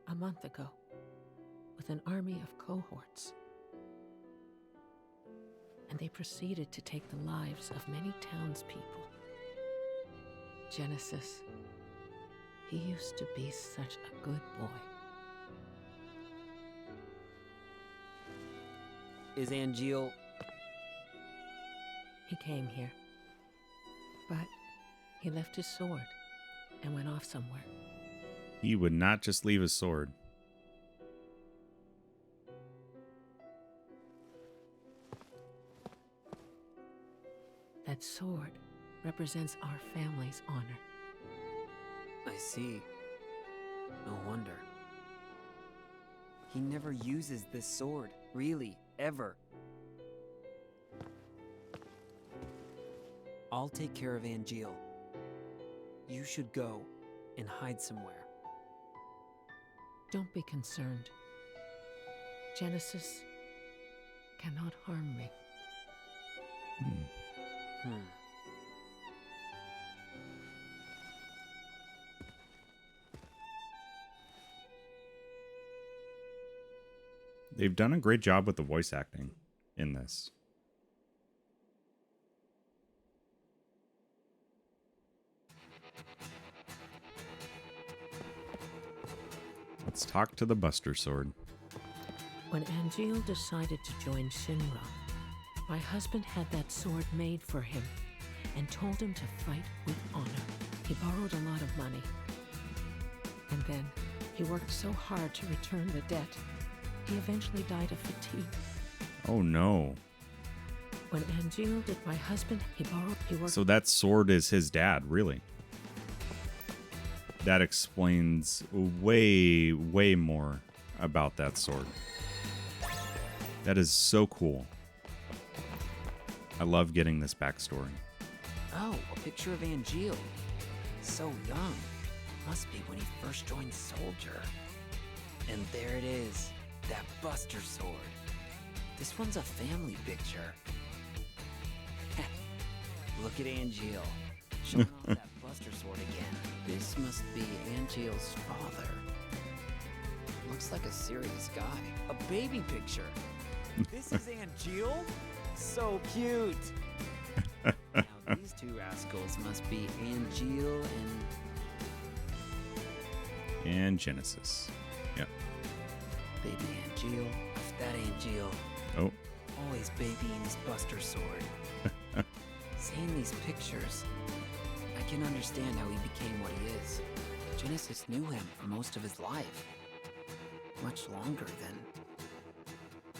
F: a month ago with an army of cohorts. And they proceeded to take the lives of many townspeople. Genesis,
T: He used to be such a good boy.
D: Is Angeal...
T: He came here. But he left his sword and went off somewhere.
A: He would not just leave his sword.
T: That sword represents our family's honor.
D: I see. No wonder. He never uses this sword, really, ever. I'll take care of Angeal. You should go and hide somewhere.
T: Don't be concerned. Genesis cannot harm me.
A: They've done a great job with the voice acting in this. Let's talk to the Buster Sword.
T: When Angeal decided to join Shinra, my husband had that sword made for him and told him to fight with honor. He borrowed a lot of money. And then he worked so hard to return the debt, he eventually died of fatigue.
A: Oh no.
T: When Angeal did my husband, he worked...
A: So that sword is his dad, really? That explains way, way more about that sword. That is so cool. I love getting this backstory.
D: Oh, a picture of Angeal. So young. Must be when he first joined Soldier. And there it is. That Buster Sword. This one's a family picture. Look at Angeal. Showing off that Buster Sword again. This must be Angeal's father. Looks like a serious guy. A baby picture. This is Angeal? So cute. Now these two rascals must be Angeal
A: and Genesis. Yep.
D: Baby Angeal. That Angeal.
A: Oh.
D: Always babying his Buster Sword. Seeing these pictures, I can understand how he became what he is. Genesis knew him for most of his life. Much longer than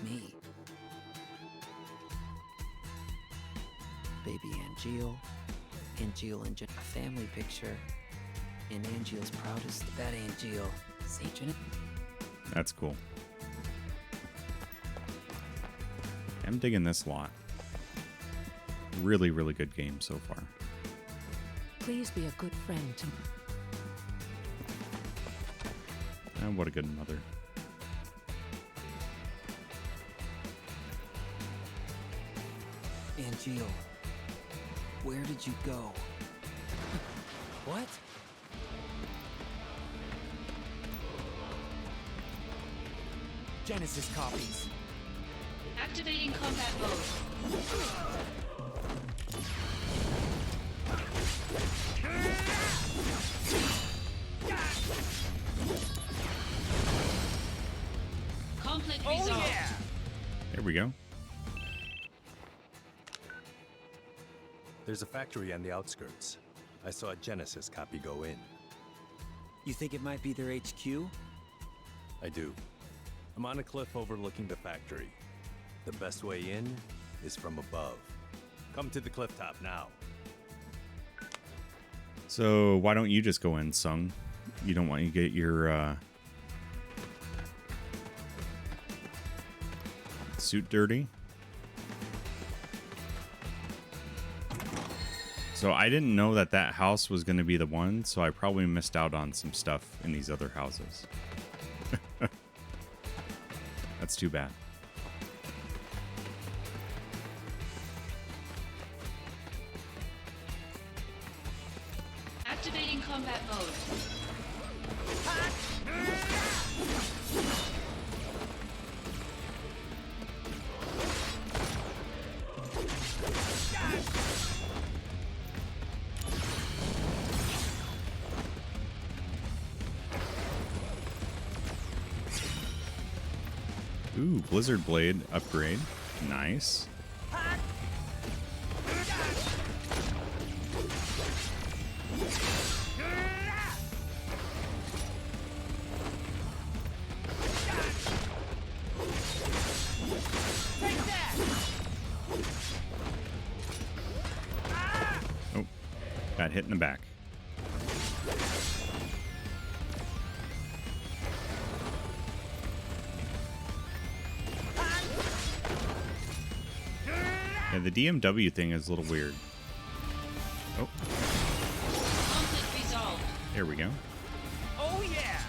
D: me. Baby Angeal. Angeal and a family picture. And Angeal's proudest. That Angeal. See, Genesis.
A: That's cool. I'm digging this lot. Really, really good game so far.
T: Please be a good friend to...
A: And what a good mother.
D: Angeal, where did you go? What?
N: Genesis copies.
S: Activating combat mode. Conflict resolved.
A: There we go.
Q: There's a factory on the outskirts. I saw a Genesis copy go in.
D: You think it might be their HQ?
Q: I do. I'm on a cliff overlooking the factory. The best way in is from above. Come to the cliff top now.
A: So why don't you just go in, Sung? You don't want to get your suit dirty? So I didn't know that that house was going to be the one, so I probably missed out on some stuff in these other houses. That's too bad.
S: Activating combat mode.
A: Ooh, Blizzard Blade upgrade. Nice. Oh, got hit in the back. Yeah, the DMW thing is a little weird. Oh.
S: Conflict resolved.
A: There we go.
D: Oh yeah!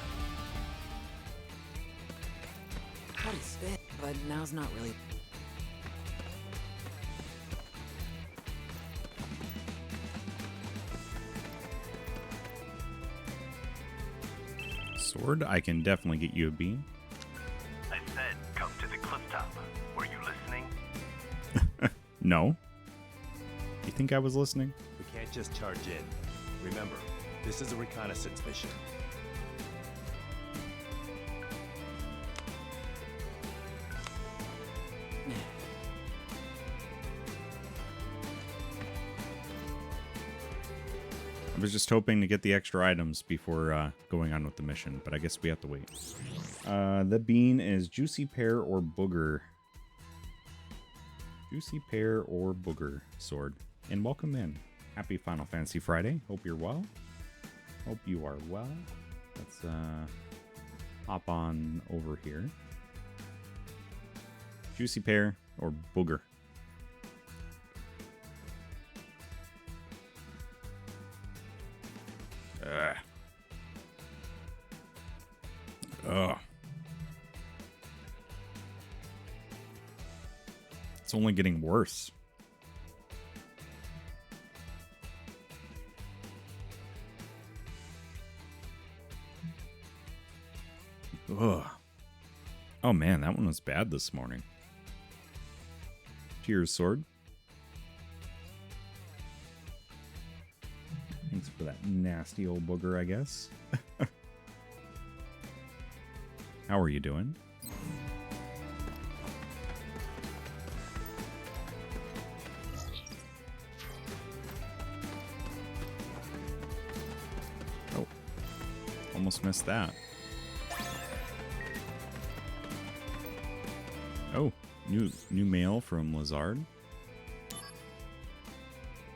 D: What is this? But now's not really.
A: Sword, I can definitely get you a B.
U: I said, come to the cliff top. Were you listening?
A: No. You think I was listening?
Q: We can't just charge in. Remember, this is a reconnaissance mission.
A: I was just hoping to get the extra items before going on with the mission, but I guess we have to wait. The bean is juicy pear or booger. Juicy pear or booger sword. And welcome in. Happy Final Fantasy Friday. Hope you're well. Hope you are well. Let's hop on over here. Juicy pear or booger. Ugh. It's only getting worse. Ugh. Oh man, that one was bad this morning. Cheers, sword. Thanks for that nasty old booger, I guess. How are you doing? Oh, almost missed that. Oh, new mail from Lazard.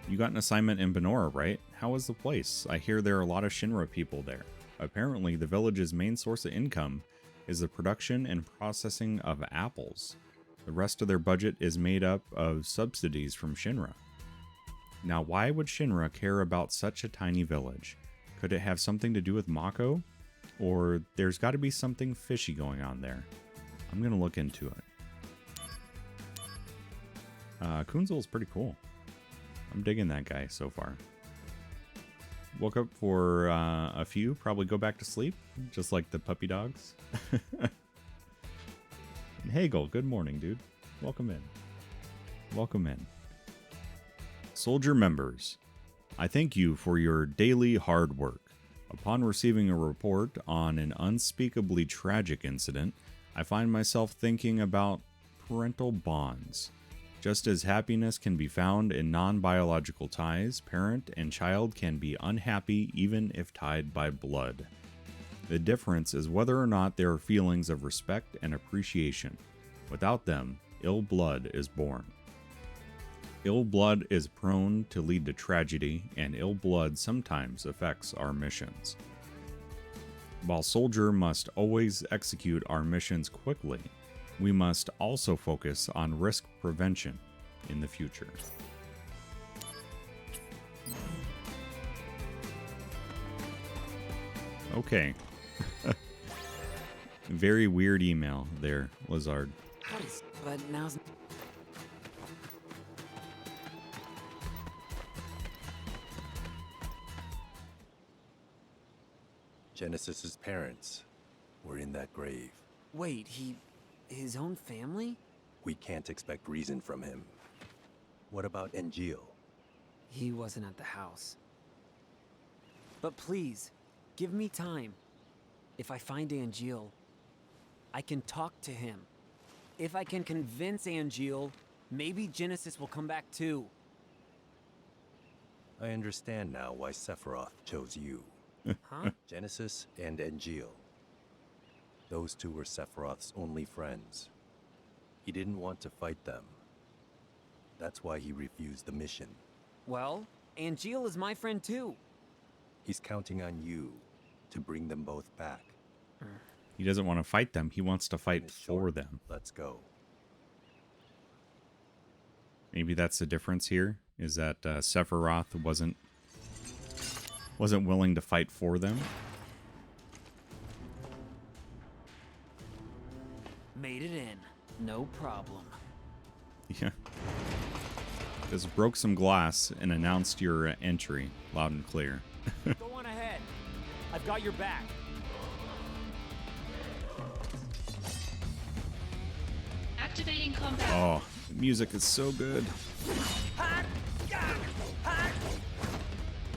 A: You got an assignment in Banora, right? How is the place? I hear there are a lot of Shinra people there. Apparently, the village's main source of income is the production and processing of apples. The rest of their budget is made up of subsidies from Shinra. Now, why would Shinra care about such a tiny village? Could it have something to do with Mako? Or there's got to be something fishy going on there. I'm going to look into it. Kunzel is pretty cool. I'm digging that guy so far. Woke up for a few, probably go back to sleep, just like the puppy dogs. Hagel, good morning, dude. Welcome in. Welcome in. Soldier members, I thank you for your daily hard work. Upon receiving a report on an unspeakably tragic incident, I find myself thinking about parental bonds. Just as happiness can be found in non-biological ties, parent and child can be unhappy even if tied by blood. The difference is whether or not there are feelings of respect and appreciation. Without them, ill blood is born. Ill blood is prone to lead to tragedy, and ill blood sometimes affects our missions. While Soldier must always execute our missions quickly, we must also focus on risk prevention in the future. Okay. Very weird email there, Lazard.
D: But now's.
Q: Genesis's parents were in that grave.
D: Wait, his own family?
Q: We can't expect reason from him. What about Engil?
D: He wasn't at the house. But please, give me time. If I find Angel, I can talk to him. If I can convince Angeal, maybe Genesis will come back too.
Q: I understand now why Sephiroth chose you.
D: Huh?
Q: Genesis and Angeal. Those two were Sephiroth's only friends. He didn't want to fight them. That's why he refused the mission.
D: Well, Angeal is my friend too.
Q: He's counting on you to bring them both back.
A: He doesn't want to fight them. He wants to fight for them.
Q: Let's go.
A: Maybe that's the difference here, is that Sephiroth wasn't willing to fight for them.
D: Made it in. No problem.
A: Yeah. Just broke some glass and announced your entry loud and clear.
D: Go on ahead. I've got your back.
S: Activating combat.
A: Oh, the music is so good. I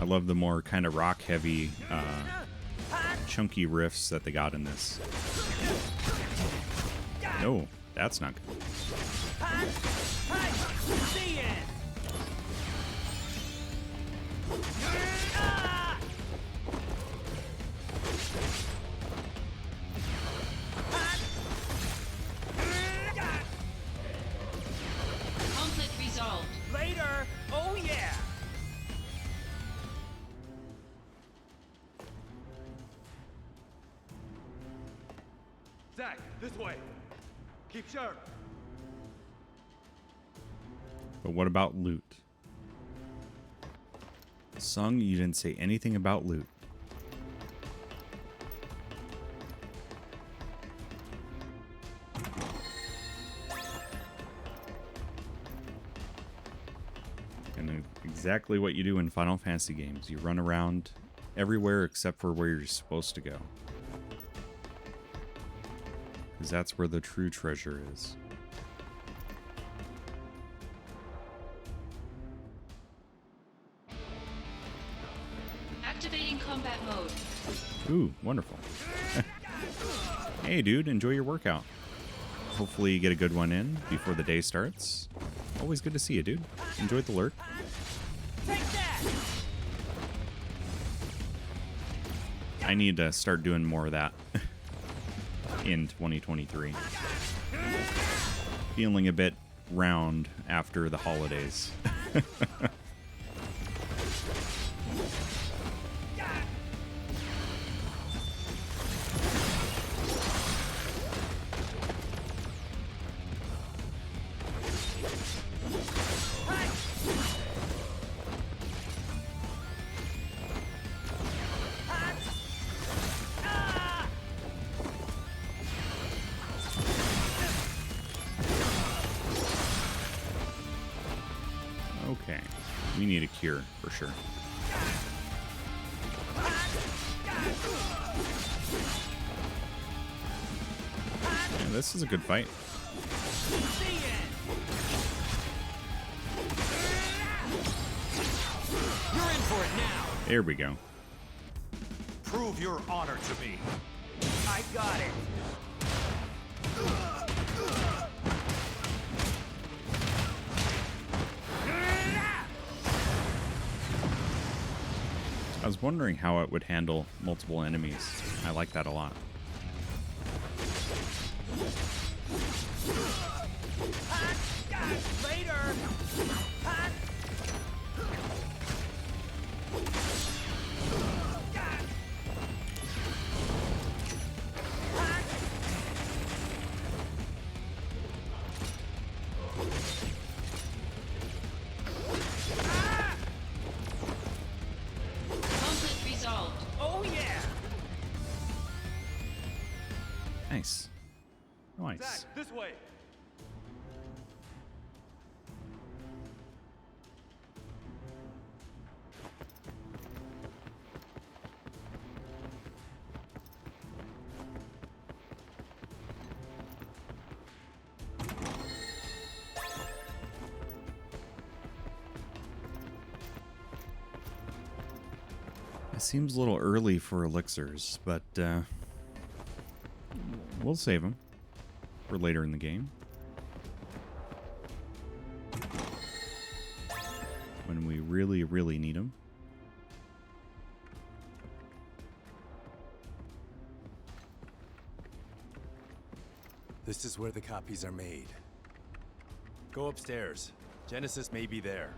A: love the more kind of rock heavy, chunky riffs that they got in this. No, that's not good.
S: Conflict resolved.
N: Later! Oh yeah!
G: Zack, this way. Keep sharp.
A: But what about loot? Sung, you didn't say anything about loot. And exactly what you do in Final Fantasy games. You run around everywhere except for where you're supposed to go. Because that's where the true treasure is.
S: Activating combat mode.
A: Ooh, wonderful. Hey, dude, enjoy your workout. Hopefully you get a good one in before the day starts. Always good to see you, dude. Enjoy the lurk. I need to start doing more of that in 2023. Feeling a bit round after the holidays. Okay, we need a cure for sure. Yeah, this is a good fight.
G: You're in for it now.
A: There we go.
G: Prove your honor to me. I got it.
A: I was wondering how it would handle multiple enemies. I like that a lot.
N: Later!
S: Conflict resolved.
N: Oh yeah!
A: Nice. Nice.
G: Zack, this way.
A: It seems a little early for elixirs, but we'll save them for later in the game. when we really, really need them.
Q: This is where the copies are made. Go upstairs. Genesis may be there.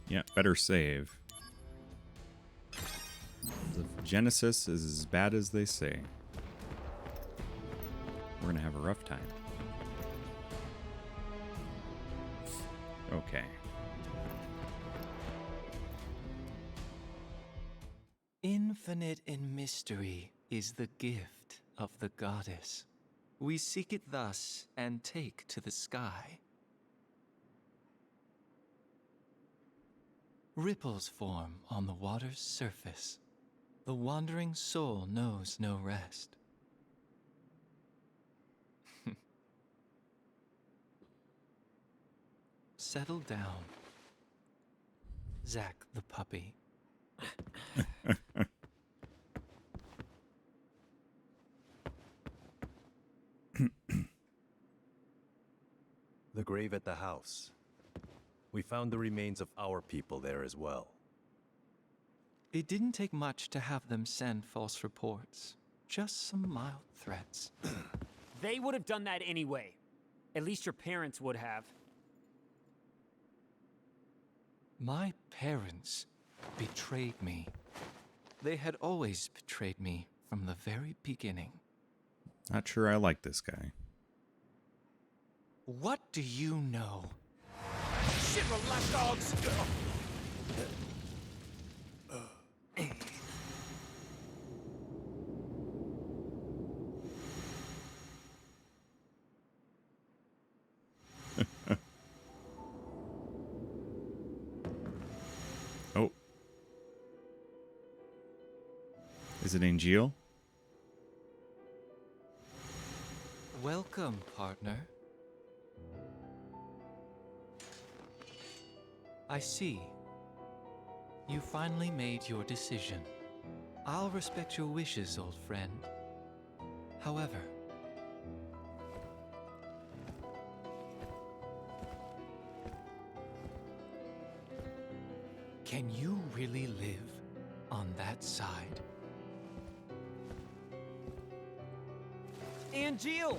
A: Yeah, better save. If Genesis is as bad as they say, we're gonna have a rough time. Okay.
H: Infinite in mystery is the gift of the goddess. We seek it thus and take to the sky. Ripples form on the water's surface. The wandering soul knows no rest. Settle down, Zack the puppy.
Q: The grave at the house. We found the remains of our people there as well.
H: It didn't take much to have them send false reports. Just some mild threats.
V: They would have done that anyway. At least your parents would have.
H: My parents betrayed me. They had always betrayed me from the very beginning.
A: Not sure I like this guy.
H: What do you know?
V: Shit, relax, dogs!
A: Oh. Is it Angel?
H: Welcome, partner. I see. You finally made your decision. I'll respect your wishes, old friend. However, can you really live on that side?
V: Angel!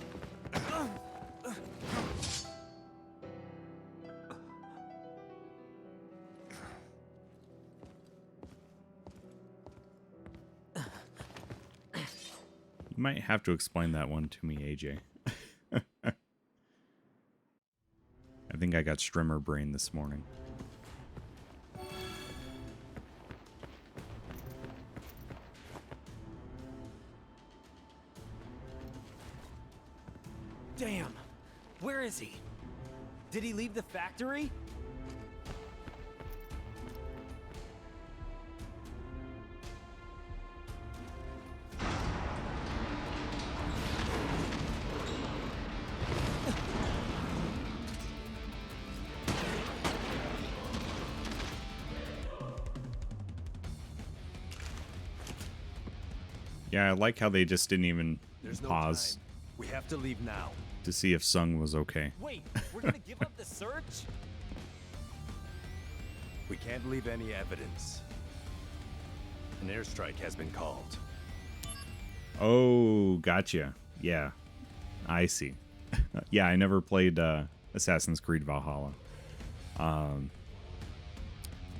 A: You might have to explain that one to me, AJ. I think I got streamer brain this morning.
V: Damn! Where is he? Did he leave the factory?
A: Yeah, I like how they just didn't even
Q: There's no
A: pause
Q: time. We have to leave now.
A: to see if Sung was okay.
V: Wait, we're gonna give up the search?
Q: We can't leave any evidence. An airstrike has been called.
A: Oh, gotcha. Yeah, I see. Yeah, I never played Assassin's Creed Valhalla.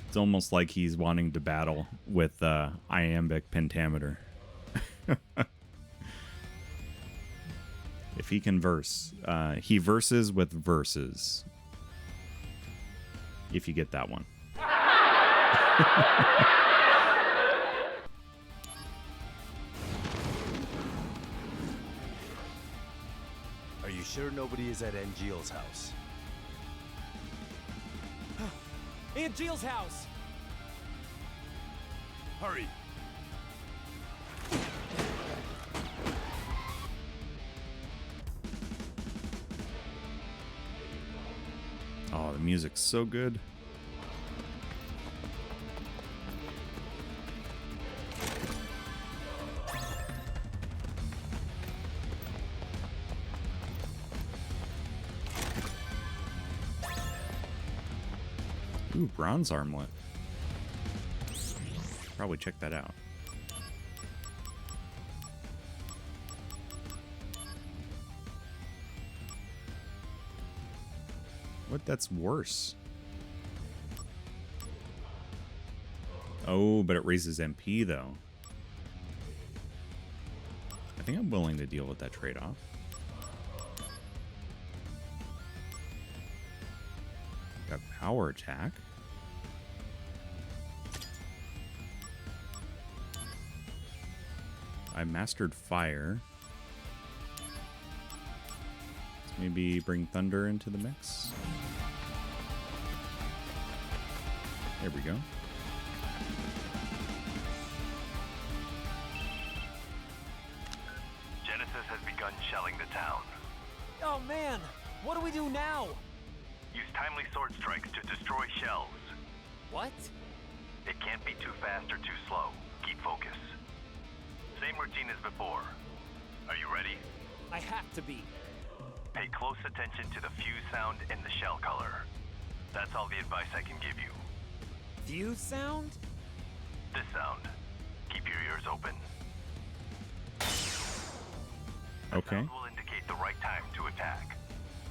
A: It's almost like he's wanting to battle with iambic pentameter. If he can verse, he verses with verses. If you get that one.
Q: Are you sure nobody is at Angeal's house?
V: Angel's house!
Q: Hurry!
A: Oh, the music's so good. Ooh, bronze armlet. Probably check that out. What? That's worse. Oh, but it raises MP though. I think I'm willing to deal with that trade-off. Got power attack. I mastered fire. Let's maybe bring thunder into the mix. There we go.
U: Genesis has begun shelling the town.
V: Oh man, what do we do now?
U: Use timely sword strikes to destroy shells.
V: What?
U: It can't be too fast or too slow. Keep focus. Same routine as before. Are you ready?
V: I have to be.
U: Pay close attention to the fuse sound and the shell color. That's all the advice I can give you.
V: Fuse sound?
U: This sound. Keep your ears open.
A: Okay.
U: Sound will indicate the right time to attack.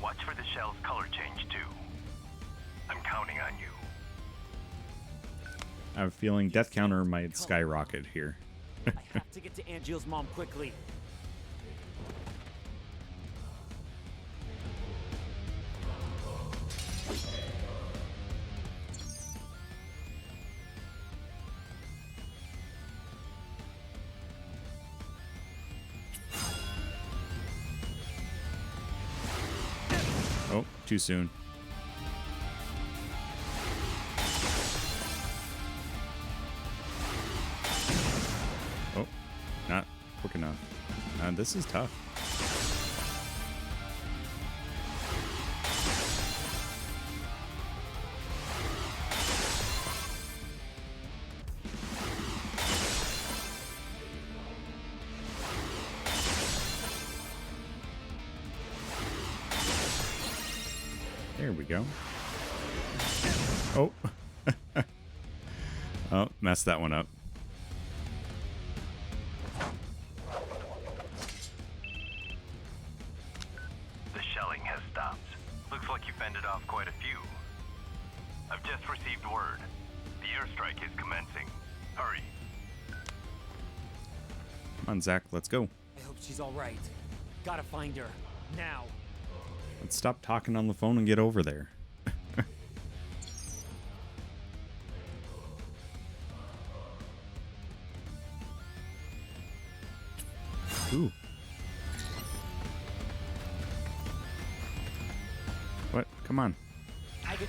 U: Watch for the shell's color change too. I'm counting on you.
A: I have a feeling death counter might skyrocket here.
V: I have to get to Angeal's mom quickly.
A: Oh, too soon. Oh, not quick enough. This is tough. There we go. Oh. Oh, messed that one up.
U: The shelling has stopped. Looks like you fended off quite a few. I've just received word. The airstrike is commencing. Hurry.
A: Come on, Zach, let's go.
V: I hope she's all right. Gotta find her. Now.
A: Let's stop talking on the phone and get over there. Ooh. What? Come on.
V: I could...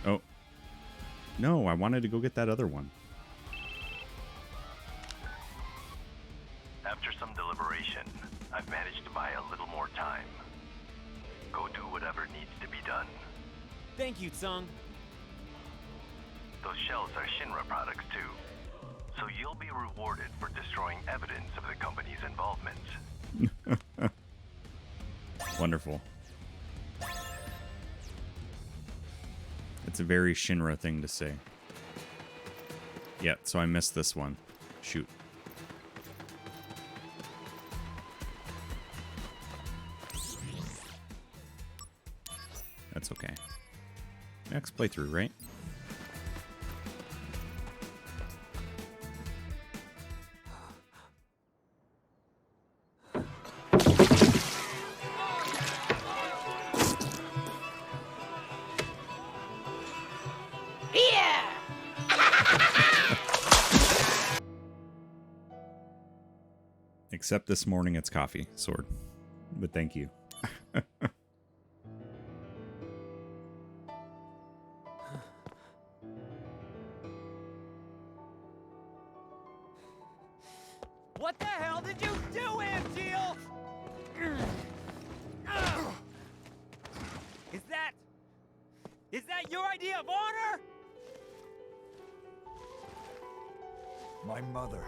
A: Oh. No, I wanted to go get that other one.
U: After some deliberation, I've managed to buy a little more time. Go do whatever needs to be done.
V: Thank you, Tsung.
U: Those shells are Shinra products too, so you'll be rewarded for destroying evidence of the company's involvement.
A: Wonderful. It's a very Shinra thing to say. Yeah, so I missed this one. Shoot. That's okay. Next playthrough, right? Except this morning it's coffee, Sword. But thank you.
V: What the hell did you do, Angeal? Is that your idea of honor?
E: My mother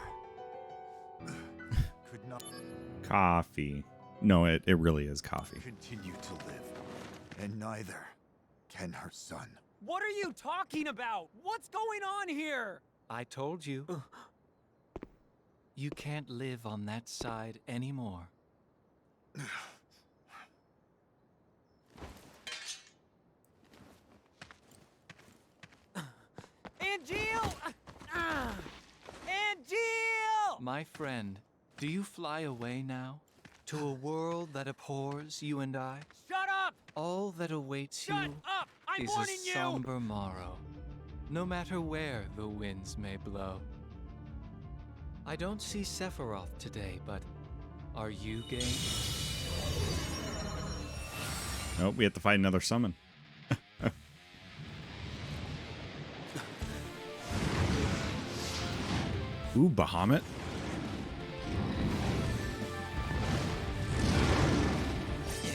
E: could not
A: Coffee. No, it really is coffee.
E: continue to live, and neither can her son.
V: What are you talking about? What's going on here?
H: I told you. You can't live on that side anymore.
V: Angeal! Angeal!
H: My friend, do you fly away now? To a world that abhors you and I?
V: Shut up!
H: All that awaits
V: Shut
H: you
V: up! I'm
H: is
V: warning
H: a
V: you!
H: somber morrow, no matter where the winds may blow. I don't see Sephiroth today, but are you game?
A: Nope, we have to fight another summon. Ooh, Bahamut.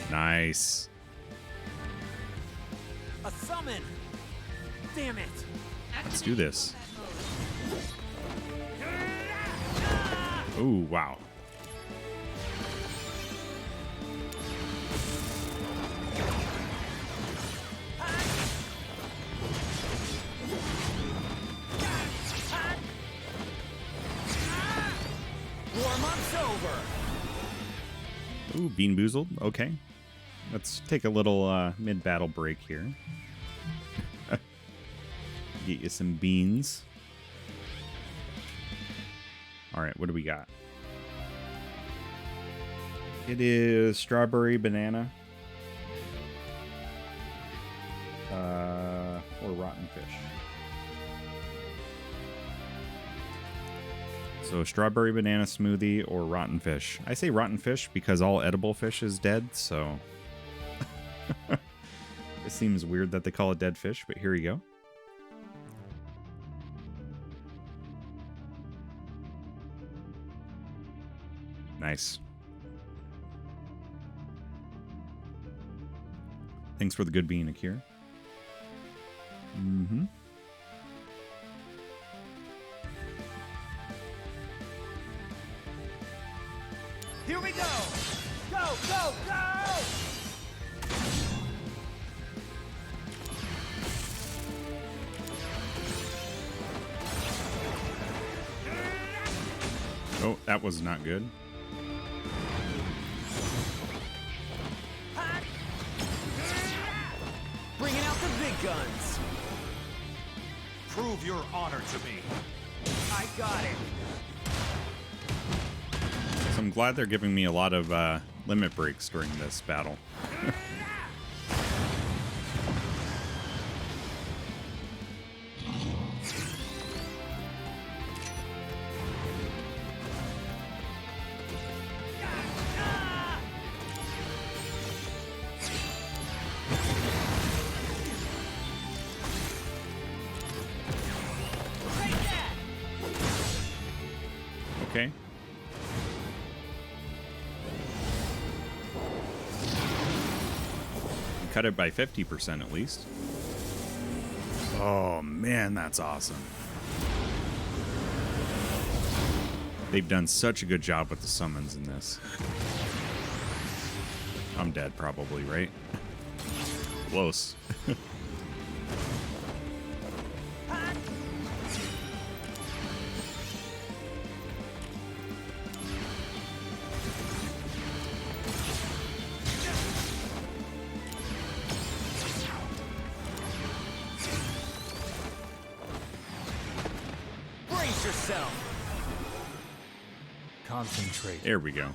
A: Nice.
V: A summon! Damn it!
A: Let's do this. Ooh, wow.
V: Warm-up's over!
A: Ooh, Bean Boozled. Okay. Let's take a little mid-battle break here. Get you some beans. All right, what do we got? It is strawberry banana. Or rotten fish. So strawberry banana smoothie or rotten fish. I say rotten fish because all edible fish is dead, so it seems weird that they call it dead fish, but here you go. Nice. Thanks for the good bean, Akira. Mm-hmm.
V: Here we go! Go, go, go!
A: Oh, that was not good.
V: Bringing out the big guns!
G: Prove your honor to me.
V: I got it!
A: So I'm glad they're giving me a lot of limit breaks during this battle. Okay. Cut it by 50% at least. Oh man, that's awesome. They've done such a good job with the summons in this. I'm dead probably, right? Close.
V: Brace yourself! Concentrate.
A: There we go.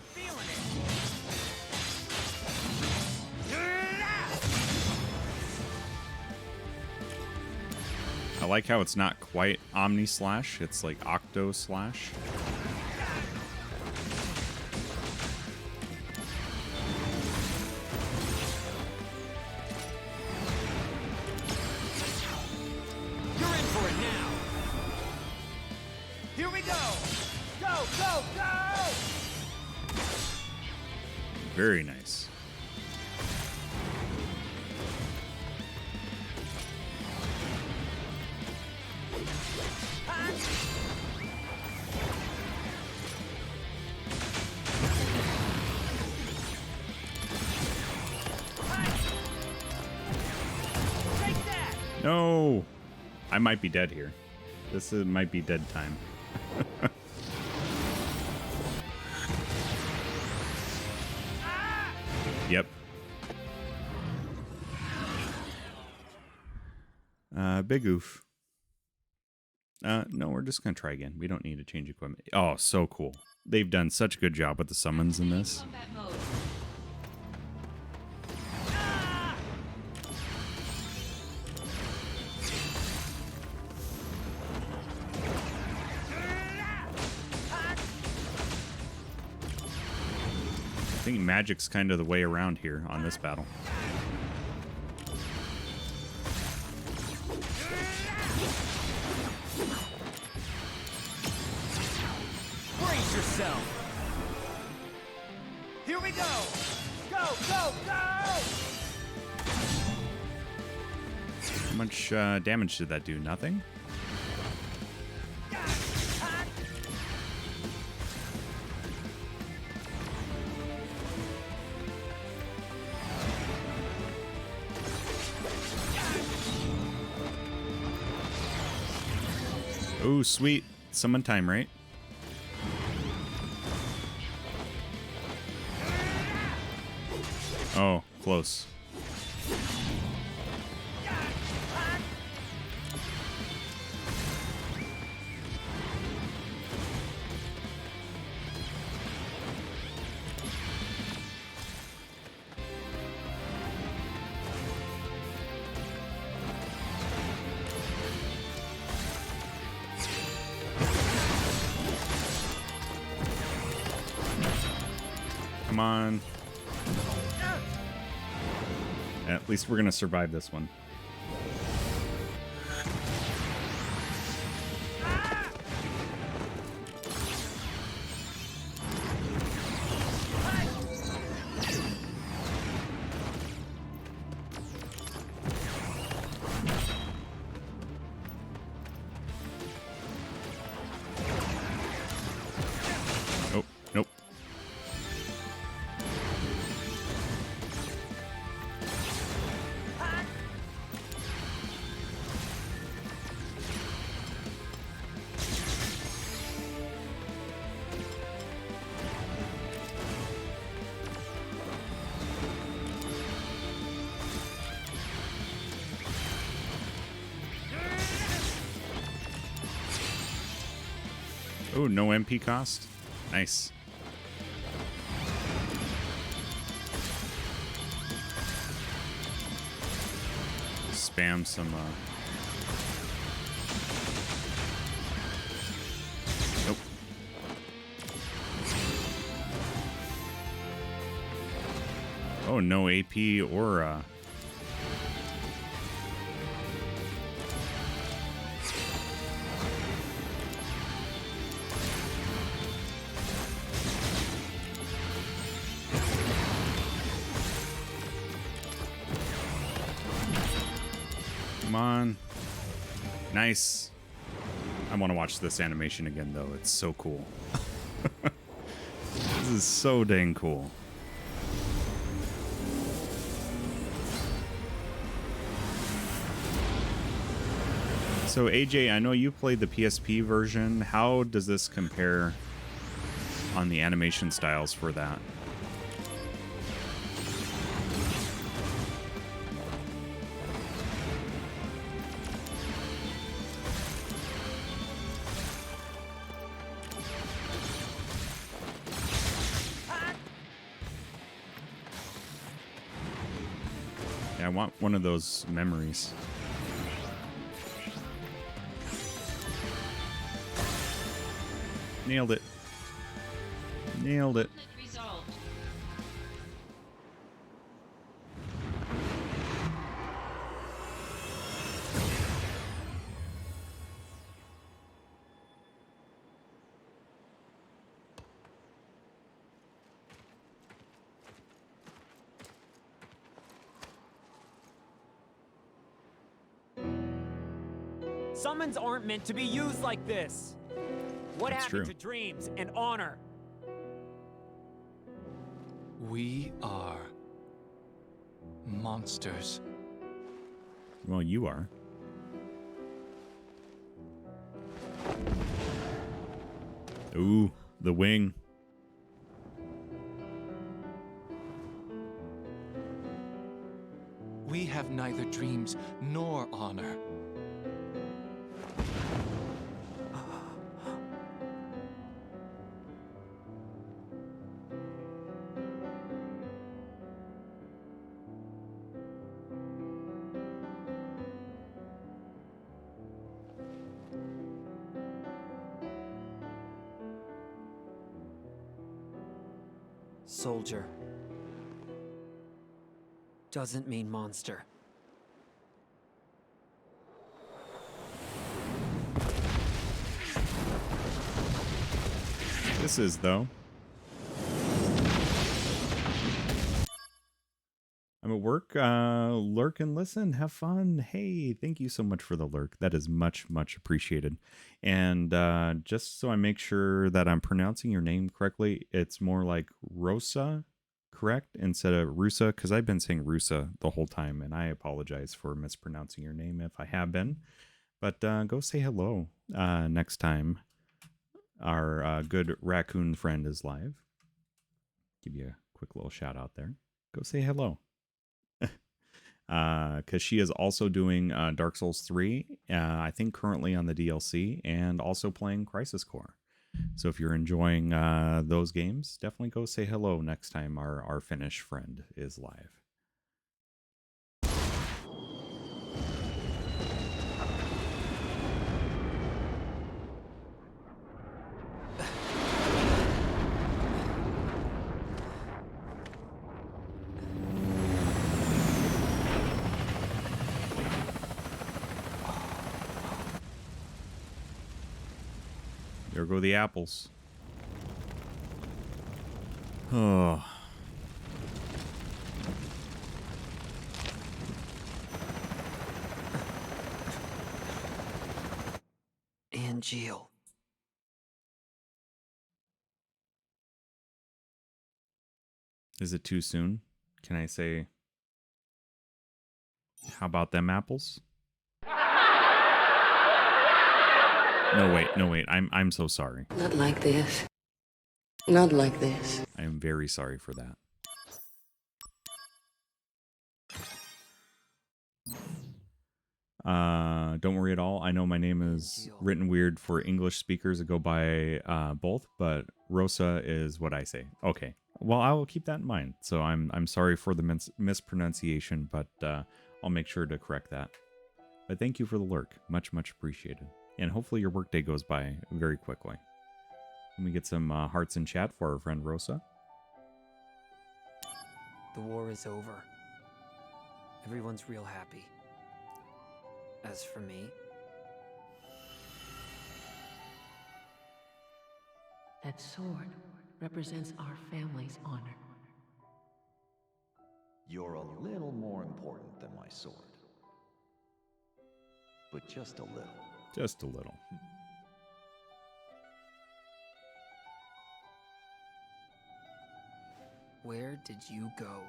A: I like how it's not quite Omni Slash, it's like Octo Slash.
V: You're in for it now! Here we go! Go, go, go!
A: Very nice. No! I might be dead here. This might be dead time. Yep. Big oof. No, we're just gonna try again. We don't need to change equipment. Oh, so cool. They've done such a good job with the summons in this.
S: Combat mode.
A: I think magic's kind of the way around here on this battle.
V: Brace yourself. Here we go. Go, go, go!
A: How much damage did that do? Nothing? Oh, sweet. Summon time, right? Oh, close. Come on. At least we're gonna survive this one. Oh, nope. Oh, no MP cost? Nice. Spam some, Nope. Oh, no AP or, Come on. Nice. I want to watch this animation again, though. It's so cool. This is so dang cool. So, AJ, I know you played the PSP version. How does this compare on the animation styles for that? I want one of those memories. Nailed it. Nailed it.
S: Resolved.
V: Summons aren't meant to be used like this. What
A: That's
V: happened
A: true.
V: to dreams and honor?
H: We are monsters.
A: Well, you are. Ooh, the wing.
H: We have neither dreams nor honor.
D: Soldier doesn't mean monster.
A: This is, though. I'm at work. Lurk and listen. Have fun. Hey, thank you so much for the lurk. That is much, much appreciated. And just so I make sure that I'm pronouncing your name correctly, it's more like Rosa, correct? Instead of Rusa, because I've been saying Rusa the whole time, and I apologize for mispronouncing your name if I have been. But go say hello next time our good raccoon friend is live. Give you a quick little shout out there. Go say hello. Because she is also doing Dark Souls 3, I think currently on the DLC, and also playing Crisis Core. So if you're enjoying those games, definitely go say hello next time our Finnish friend is live. There go the apples. Oh.
D: Angeal.
A: Is it too soon? Can I say, how about them apples? No wait. I'm so sorry.
T: Not like this. Not like this.
A: I am very sorry for that. Don't worry at all. I know my name is written weird for English speakers that go by both, but Rosa is what I say. Okay. Well, I will keep that in mind. So I'm sorry for the mispronunciation, but I'll make sure to correct that. But thank you for the lurk. Much, much appreciated. And hopefully your workday goes by very quickly. Can we get some hearts in chat for our friend Rosa?
D: The war is over. Everyone's real happy. As for me,
T: That sword represents our family's honor.
R: You're a little more important than my sword. But just a little.
A: Just a little.
D: where did you go?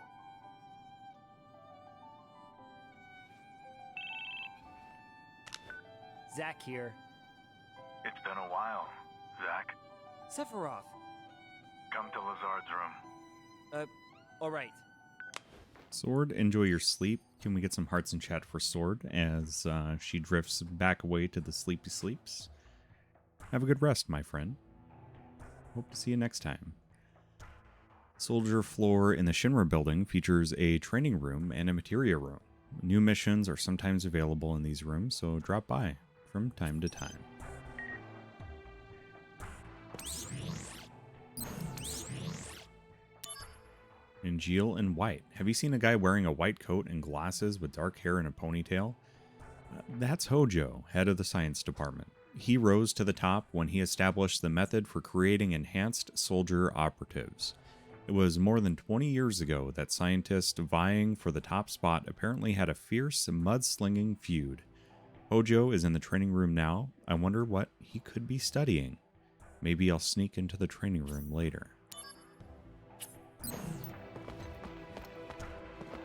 V: Zach here.
U: It's been a while, Zach.
V: Sephiroth.
U: Come to Lazard's room.
V: Alright.
A: Sword, enjoy your sleep. Can we get some hearts in chat for Sword as she drifts back away to the sleepy sleeps? Have a good rest, my friend. Hope to see you next time. Soldier floor in the Shinra building features a training room and a materia room. New missions are sometimes available in these rooms, so drop by from time to time. Angeal in white. Have you seen a guy wearing a white coat and glasses with dark hair and a ponytail? That's Hojo, head of the science department. He rose to the top when he established the method for creating enhanced soldier operatives. It was more than 20 years ago that scientists vying for the top spot apparently had a fierce mudslinging feud. Hojo is in the training room now. I wonder what he could be studying. Maybe I'll sneak into the training room later.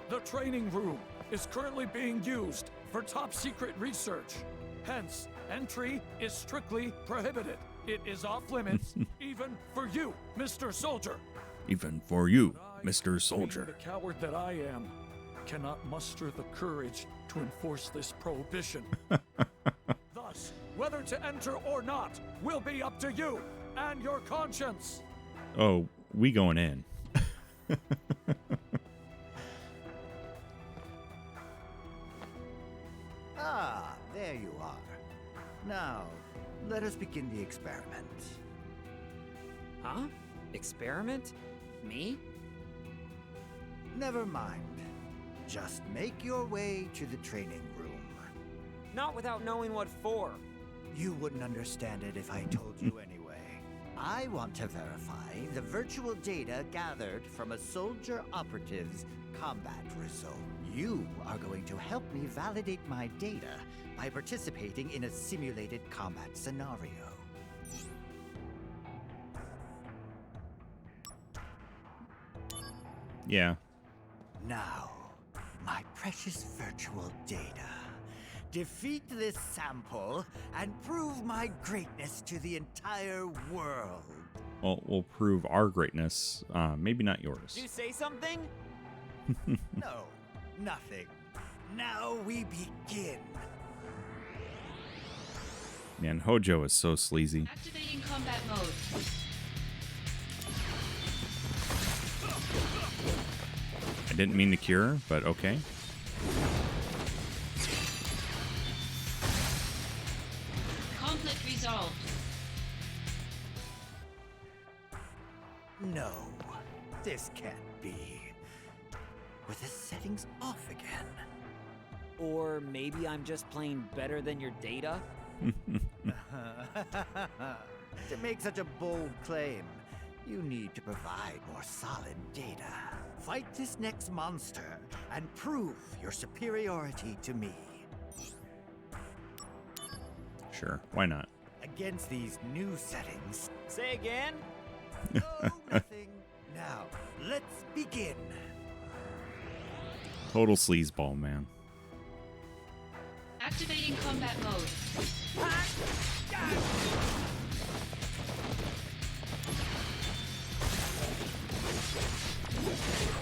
P: The training room is currently being used for top secret research. Hence, entry is strictly prohibited. It is off limits, even for you, Mr. Soldier.
A: Even for you, Mr.
P: Being
A: Soldier.
P: the coward that I am, cannot muster the courage to enforce this prohibition. Thus, whether to enter or not will be up to you and your conscience.
A: Oh, we going in.
E: Ah, there you are. Now, let us begin the experiment.
D: Huh? Experiment? Me?
E: Never mind. Just make your way to the training room.
D: Not without knowing what for.
E: You wouldn't understand it if I told you anyway. I want to verify the virtual data gathered from a soldier operative's combat result. You are going to help me validate my data by participating in a simulated combat scenario.
A: Yeah.
E: Now, my precious virtual data. Defeat this sample and prove my greatness to the entire world.
A: Well, we'll prove our greatness. Maybe not yours.
D: Did you say something?
E: No, nothing. Now we begin.
A: Man, Hojo is so sleazy.
S: Activating combat mode.
A: I didn't mean to cure, but okay.
S: Conflict resolved.
E: No, this can't be. Were the settings off again?
D: Or maybe I'm just playing better than your data?
E: To make such a bold claim, you need to provide more solid data. Fight this next monster and prove your superiority to me.
A: Sure, why not?
E: Against these new settings.
D: Say again?
E: Oh, nothing. Now, let's begin.
A: Total sleazeball, man.
S: Activating combat mode.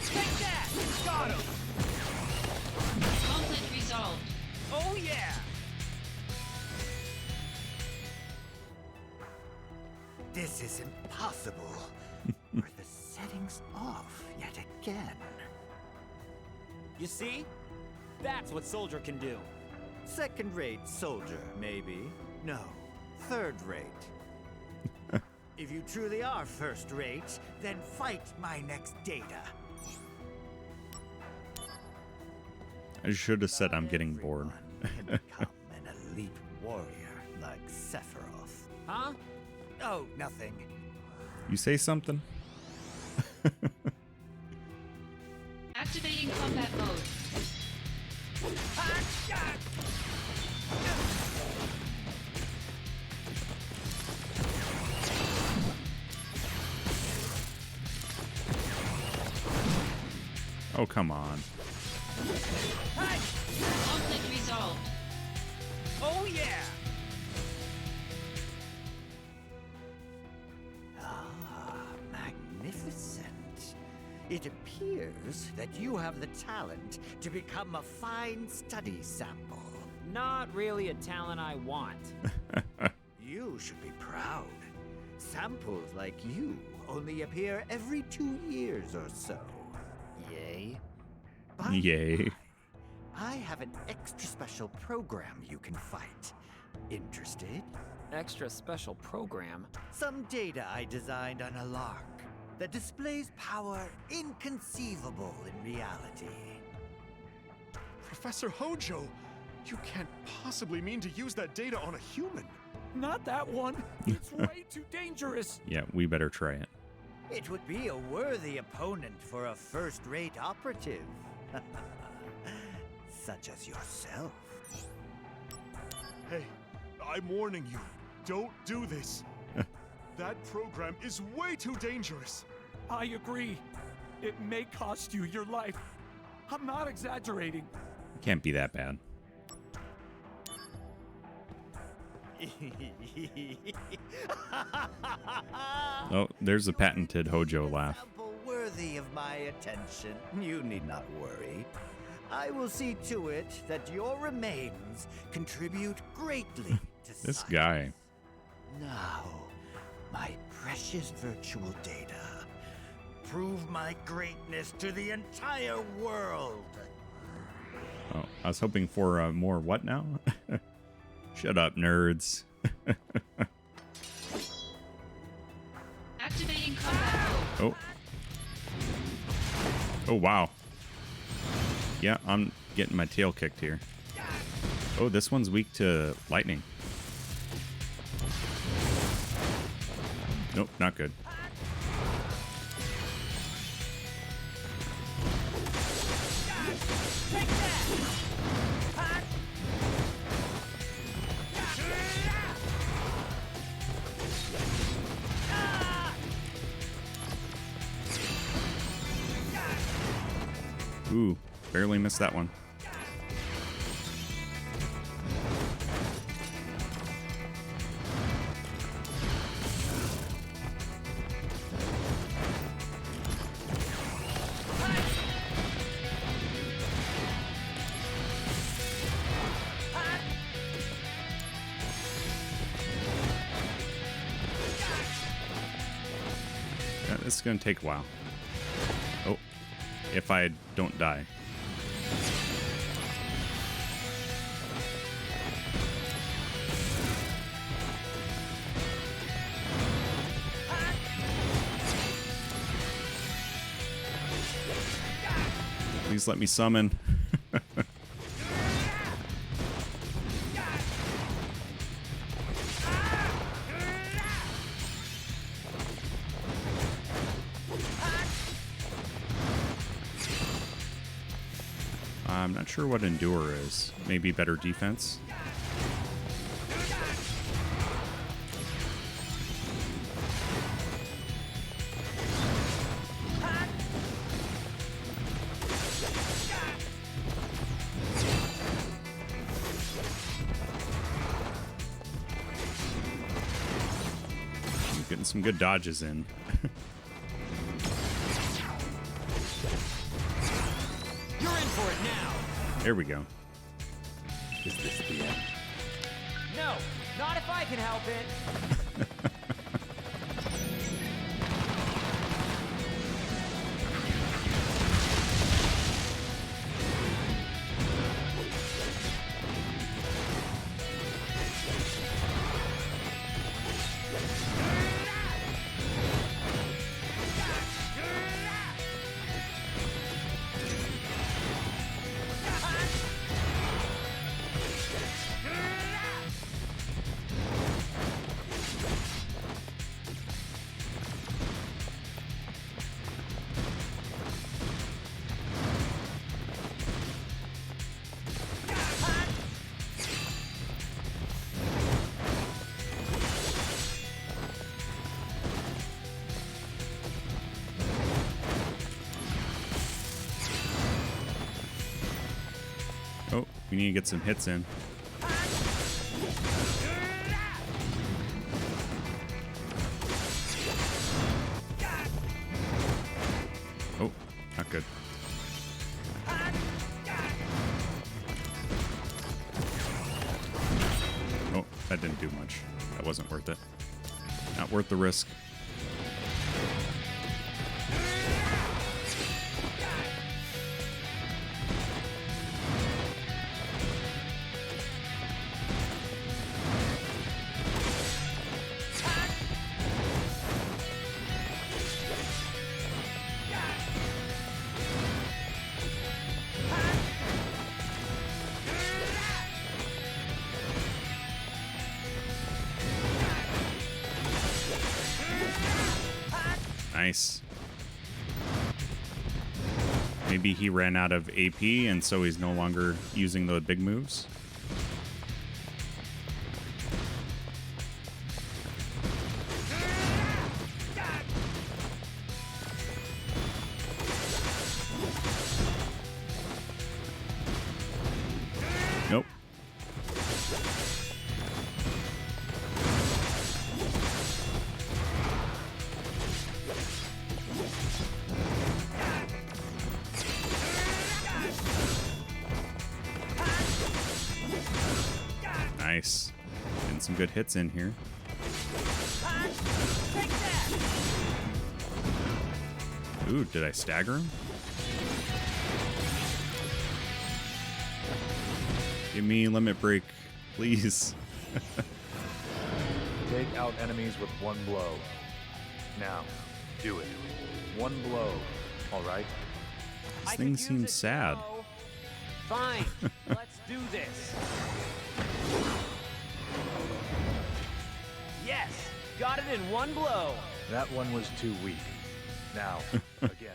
V: Take that! Got him!
S: Conflict resolved.
V: Oh yeah!
E: This is impossible. Were the settings off yet again?
V: You see? That's what Soldier can do.
E: Second-rate soldier, maybe. No, third-rate. If you truly are first-rate, then fight my next data.
A: I should have said I'm getting bored.
E: Can become an elite warrior like Sephiroth.
V: Huh?
E: Oh, nothing.
A: You say something?
S: Activating combat mode.
A: Oh, come on.
S: Conflict resolved.
V: Oh yeah!
E: Ah, magnificent. It appears that you have the talent to become a fine study sample.
D: Not really a talent I want.
E: You should be proud. Samples like you only appear every 2 years or so.
D: Yay.
A: Yay.
E: I have an extra special program you can fight. Interested?
D: Extra special program?
E: Some data I designed on a lark that displays power inconceivable in reality.
L: Professor Hojo, you can't possibly mean to use that data on a human.
P: Not that one. It's way too dangerous.
A: Yeah, we better try it.
E: It would be a worthy opponent for a first-rate operative. Such as yourself.
L: Hey, I'm warning you. Don't do this. That program is way too dangerous.
P: I agree. It may cost you your life. I'm not exaggerating.
A: Can't be that bad. Oh, there's a patented Hojo laugh.
E: Worthy of my attention. You need not worry. I will see to it that your remains contribute greatly to
A: This
E: science.
A: guy.
E: Now, my precious virtual data. Prove my greatness to the entire world.
A: Oh, I was hoping for more what now? Shut up, nerds.
S: Activating combat mode.
A: Oh. Oh, wow. Yeah, I'm getting my tail kicked here. Oh, this one's weak to lightning. Nope, not good. Ooh, barely missed that one. Yeah, this is gonna take a while. Oh, if I don't die. Please let me summon. I'm not sure what Endure is. Maybe better defense? I'm getting some good dodges in.
V: You're in for it now.
A: There we go.
O: Is this the end?
V: No, not if I can help it.
A: Oh, we need to get some hits in. Oh, not good. Oh, that didn't do much. That wasn't worth it. Not worth the risk. Nice. Maybe he ran out of AP and so he's no longer using the big moves. Nope. Getting some good hits in here. Ooh, did I stagger him? Give me limit break, please.
I: Take out enemies with one blow. Now, do it. One blow, all right?
A: This thing seems sad.
V: Fine, let's do this. Yes, got it in one blow.
I: That one was too weak. Now, again.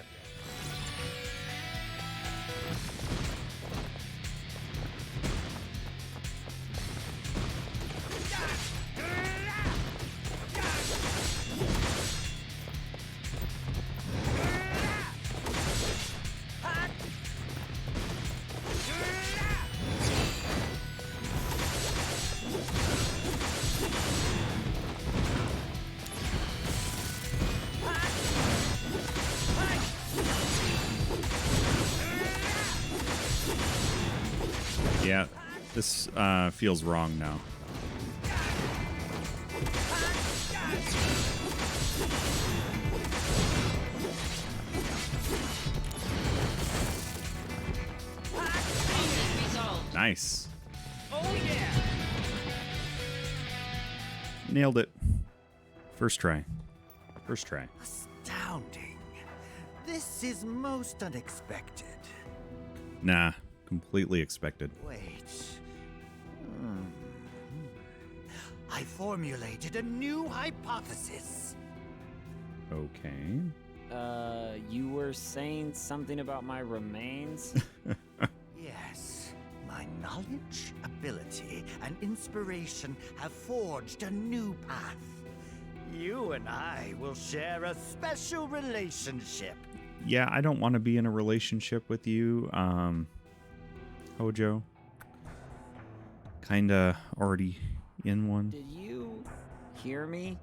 A: Yeah, this feels wrong now. Nice.
V: Oh yeah.
A: Nailed it. First try. First try.
E: Astounding. This is most unexpected.
A: Nah, completely expected.
E: Wait. I formulated a new hypothesis.
A: Okay.
D: You were saying something about my remains?
E: Yes. My knowledge, ability, and inspiration have forged a new path. You and I will share a special relationship.
A: Yeah, I don't want to be in a relationship with you, Hojo. Kinda already in one.
D: Did you hear me?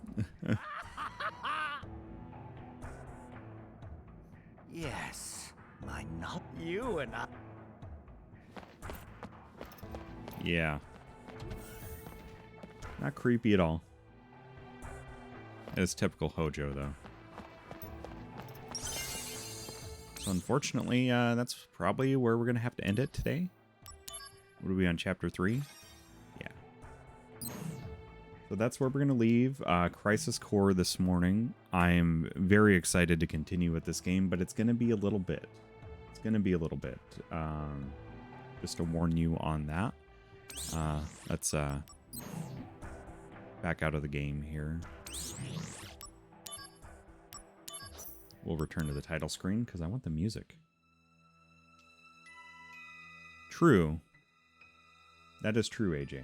E: Yes, my not you and I.
A: Yeah. Not creepy at all. It's typical Hojo, though. So unfortunately, that's probably where we're going to have to end it today. What are we on, chapter 3? Yeah. So that's where we're going to leave Crisis Core this morning. I'm very excited to continue with this game, but it's going to be a little bit. It's going to be a little bit. Just to warn you on that. Let's back out of the game here. We'll return to the title screen because I want the music. True. That is true, AJ.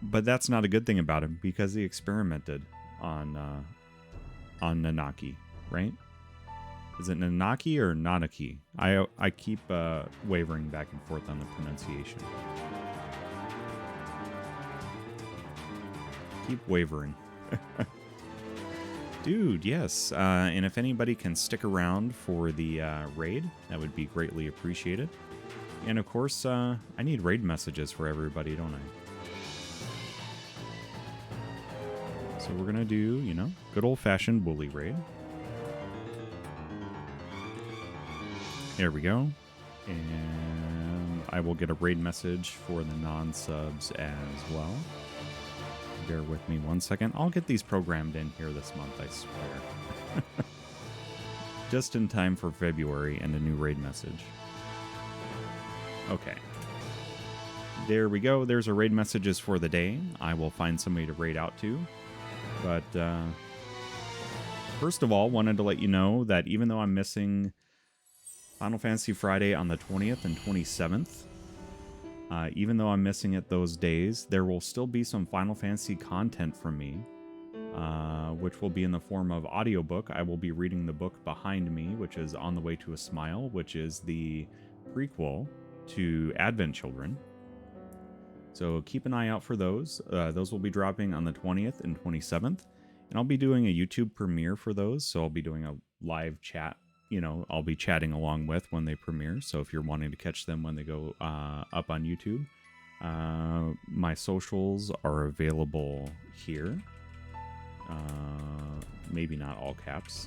A: But that's not a good thing about him because he experimented on Nanaki, right? Is it Nanaki or Nanaki? I keep wavering back and forth on the pronunciation. Keep wavering. Dude, yes. And if anybody can stick around for the raid, that would be greatly appreciated. And of course, I need raid messages for everybody, don't I? So we're gonna do, you know, good old-fashioned Woolly raid. There we go. And I will get a raid message for the non-subs as well. Bear with me one second. I'll get these programmed in here this month, I swear. Just in time for February and a new raid message. Okay. There we go. There's a raid messages for the day. I will find somebody to raid out to. But first of all, wanted to let you know that even though I'm missing Final Fantasy Friday on the 20th and 27th, even though I'm missing it those days, there will still be some Final Fantasy content from me, which will be in the form of audiobook. I will be reading the book behind me, which is On the Way to a Smile, which is the prequel to Advent Children. So keep an eye out for those. Those will be dropping on the 20th and 27th. And I'll be doing a YouTube premiere for those. So I'll be doing a live chat. You know, I'll be chatting along with when they premiere. So if you're wanting to catch them when they go up on YouTube, my my socials are available here. Maybe not all caps.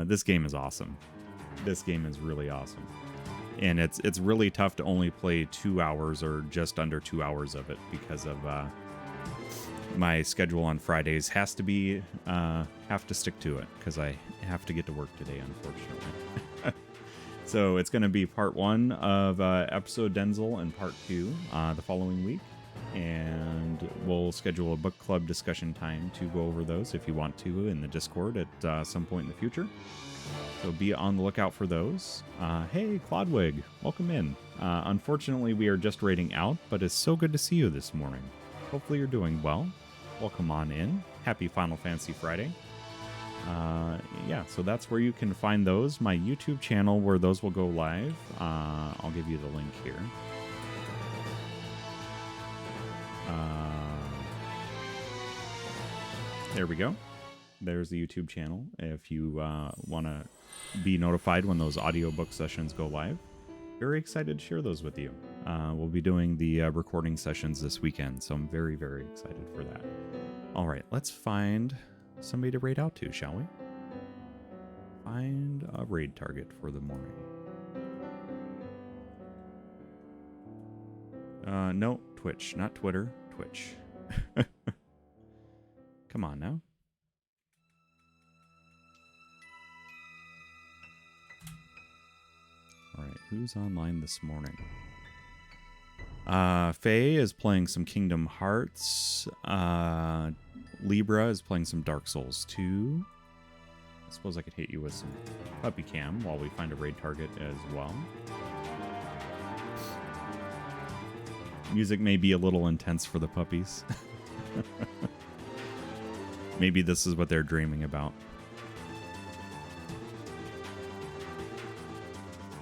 A: This game is awesome. This game is really awesome. And it's really tough to only play 2 hours or just under 2 hours of it because of my schedule on Fridays has to be have to stick to it because I have to get to work today, unfortunately. So it's going to be part 1 of episode Denzel and part 2 the following week. And we'll schedule a book club discussion time to go over those if you want to in the Discord at some point in the future. So be on the lookout for those. Hey, Claudwig, welcome in. Unfortunately, we are just raiding out, but it's so good to see you this morning. Hopefully you're doing well. Welcome on in. Happy Final Fantasy Friday. Yeah, so that's where you can find those. My YouTube channel where those will go live. I'll give you the link here. There we go. There's the YouTube channel if you want to be notified when those audiobook sessions go live. Very excited to share those with you. We'll be doing the recording sessions this weekend, so I'm very, very excited for that. All right, let's find somebody to raid out to, shall we? Find a raid target for the morning. No, Twitch, not Twitter, Twitch. Come on now. All right, who's online this morning? Faye is playing some Kingdom Hearts. Libra is playing some Dark Souls 2. I suppose I could hit you with some puppy cam while we find a raid target as well. Music may be a little intense for the puppies. Maybe this is what they're dreaming about.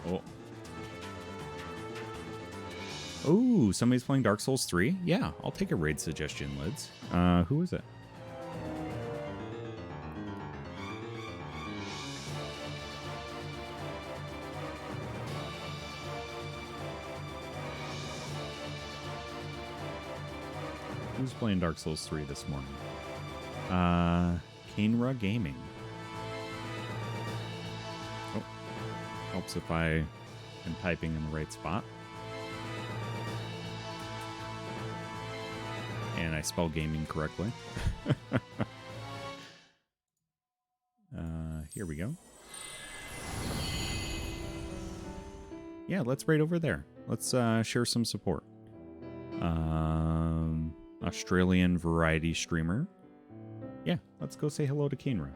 A: Oh. Oh, somebody's playing Dark Souls 3? Yeah, I'll take a raid suggestion, Lids. Who is it? Who's playing Dark Souls 3 this morning? Kainra Gaming. Oh, helps if I am typing in the right spot. And I spell gaming correctly. Here we go. Yeah, let's raid over there. Let's share some support. Australian variety streamer. Yeah, let's go say hello to Kainra.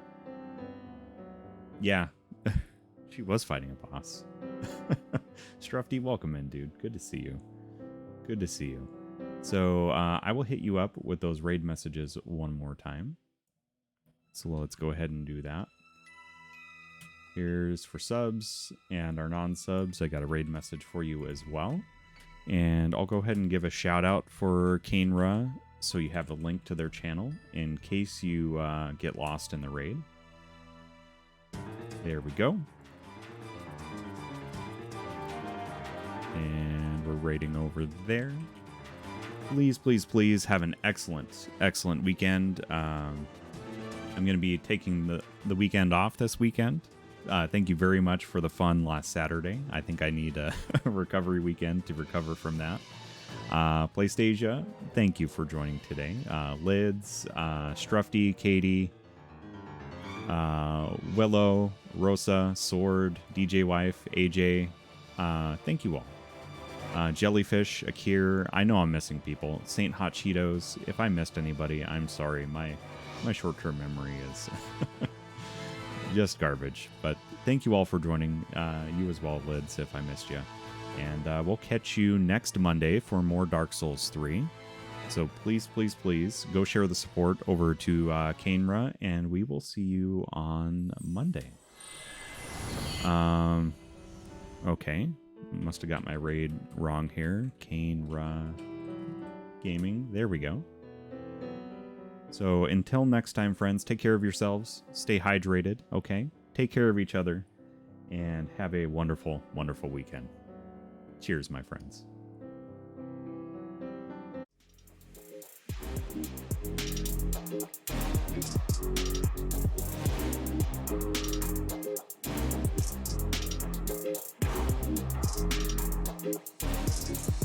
A: Yeah, she was fighting a boss. Strufty, welcome in, dude. Good to see you. Good to see you. So I will hit you up with those raid messages one more time. So let's go ahead and do that. Here's for subs and our non-subs. I got a raid message for you as well. And I'll go ahead and give a shout out for Kainra so you have a link to their channel in case you get lost in the raid. There we go. And we're raiding over there. Please, please, please have an excellent, excellent weekend. I'm going to be taking the weekend off this weekend. Thank you very much for the fun last Saturday. I think I need a recovery weekend to recover from that. PlayStasia, thank you for joining today. Lids, Strufty, Katie, Willow, Rosa, Sword, DJ Wife, AJ, thank you all. Jellyfish, Akir, I know I'm missing people. Saint Hot Cheetos, if I missed anybody, I'm sorry. My short-term memory is just garbage. But thank you all for joining. You as well, Lids, if I missed you. And we'll catch you next Monday for more Dark Souls 3. So please, please, please go share the support over to Kainra, and we will see you on Monday. Okay. Must have got my raid wrong here. Kainra Gaming. There we go. So until next time, friends, take care of yourselves. Stay hydrated, okay? Take care of each other. And have a wonderful, wonderful weekend. Cheers, my friends. Bye.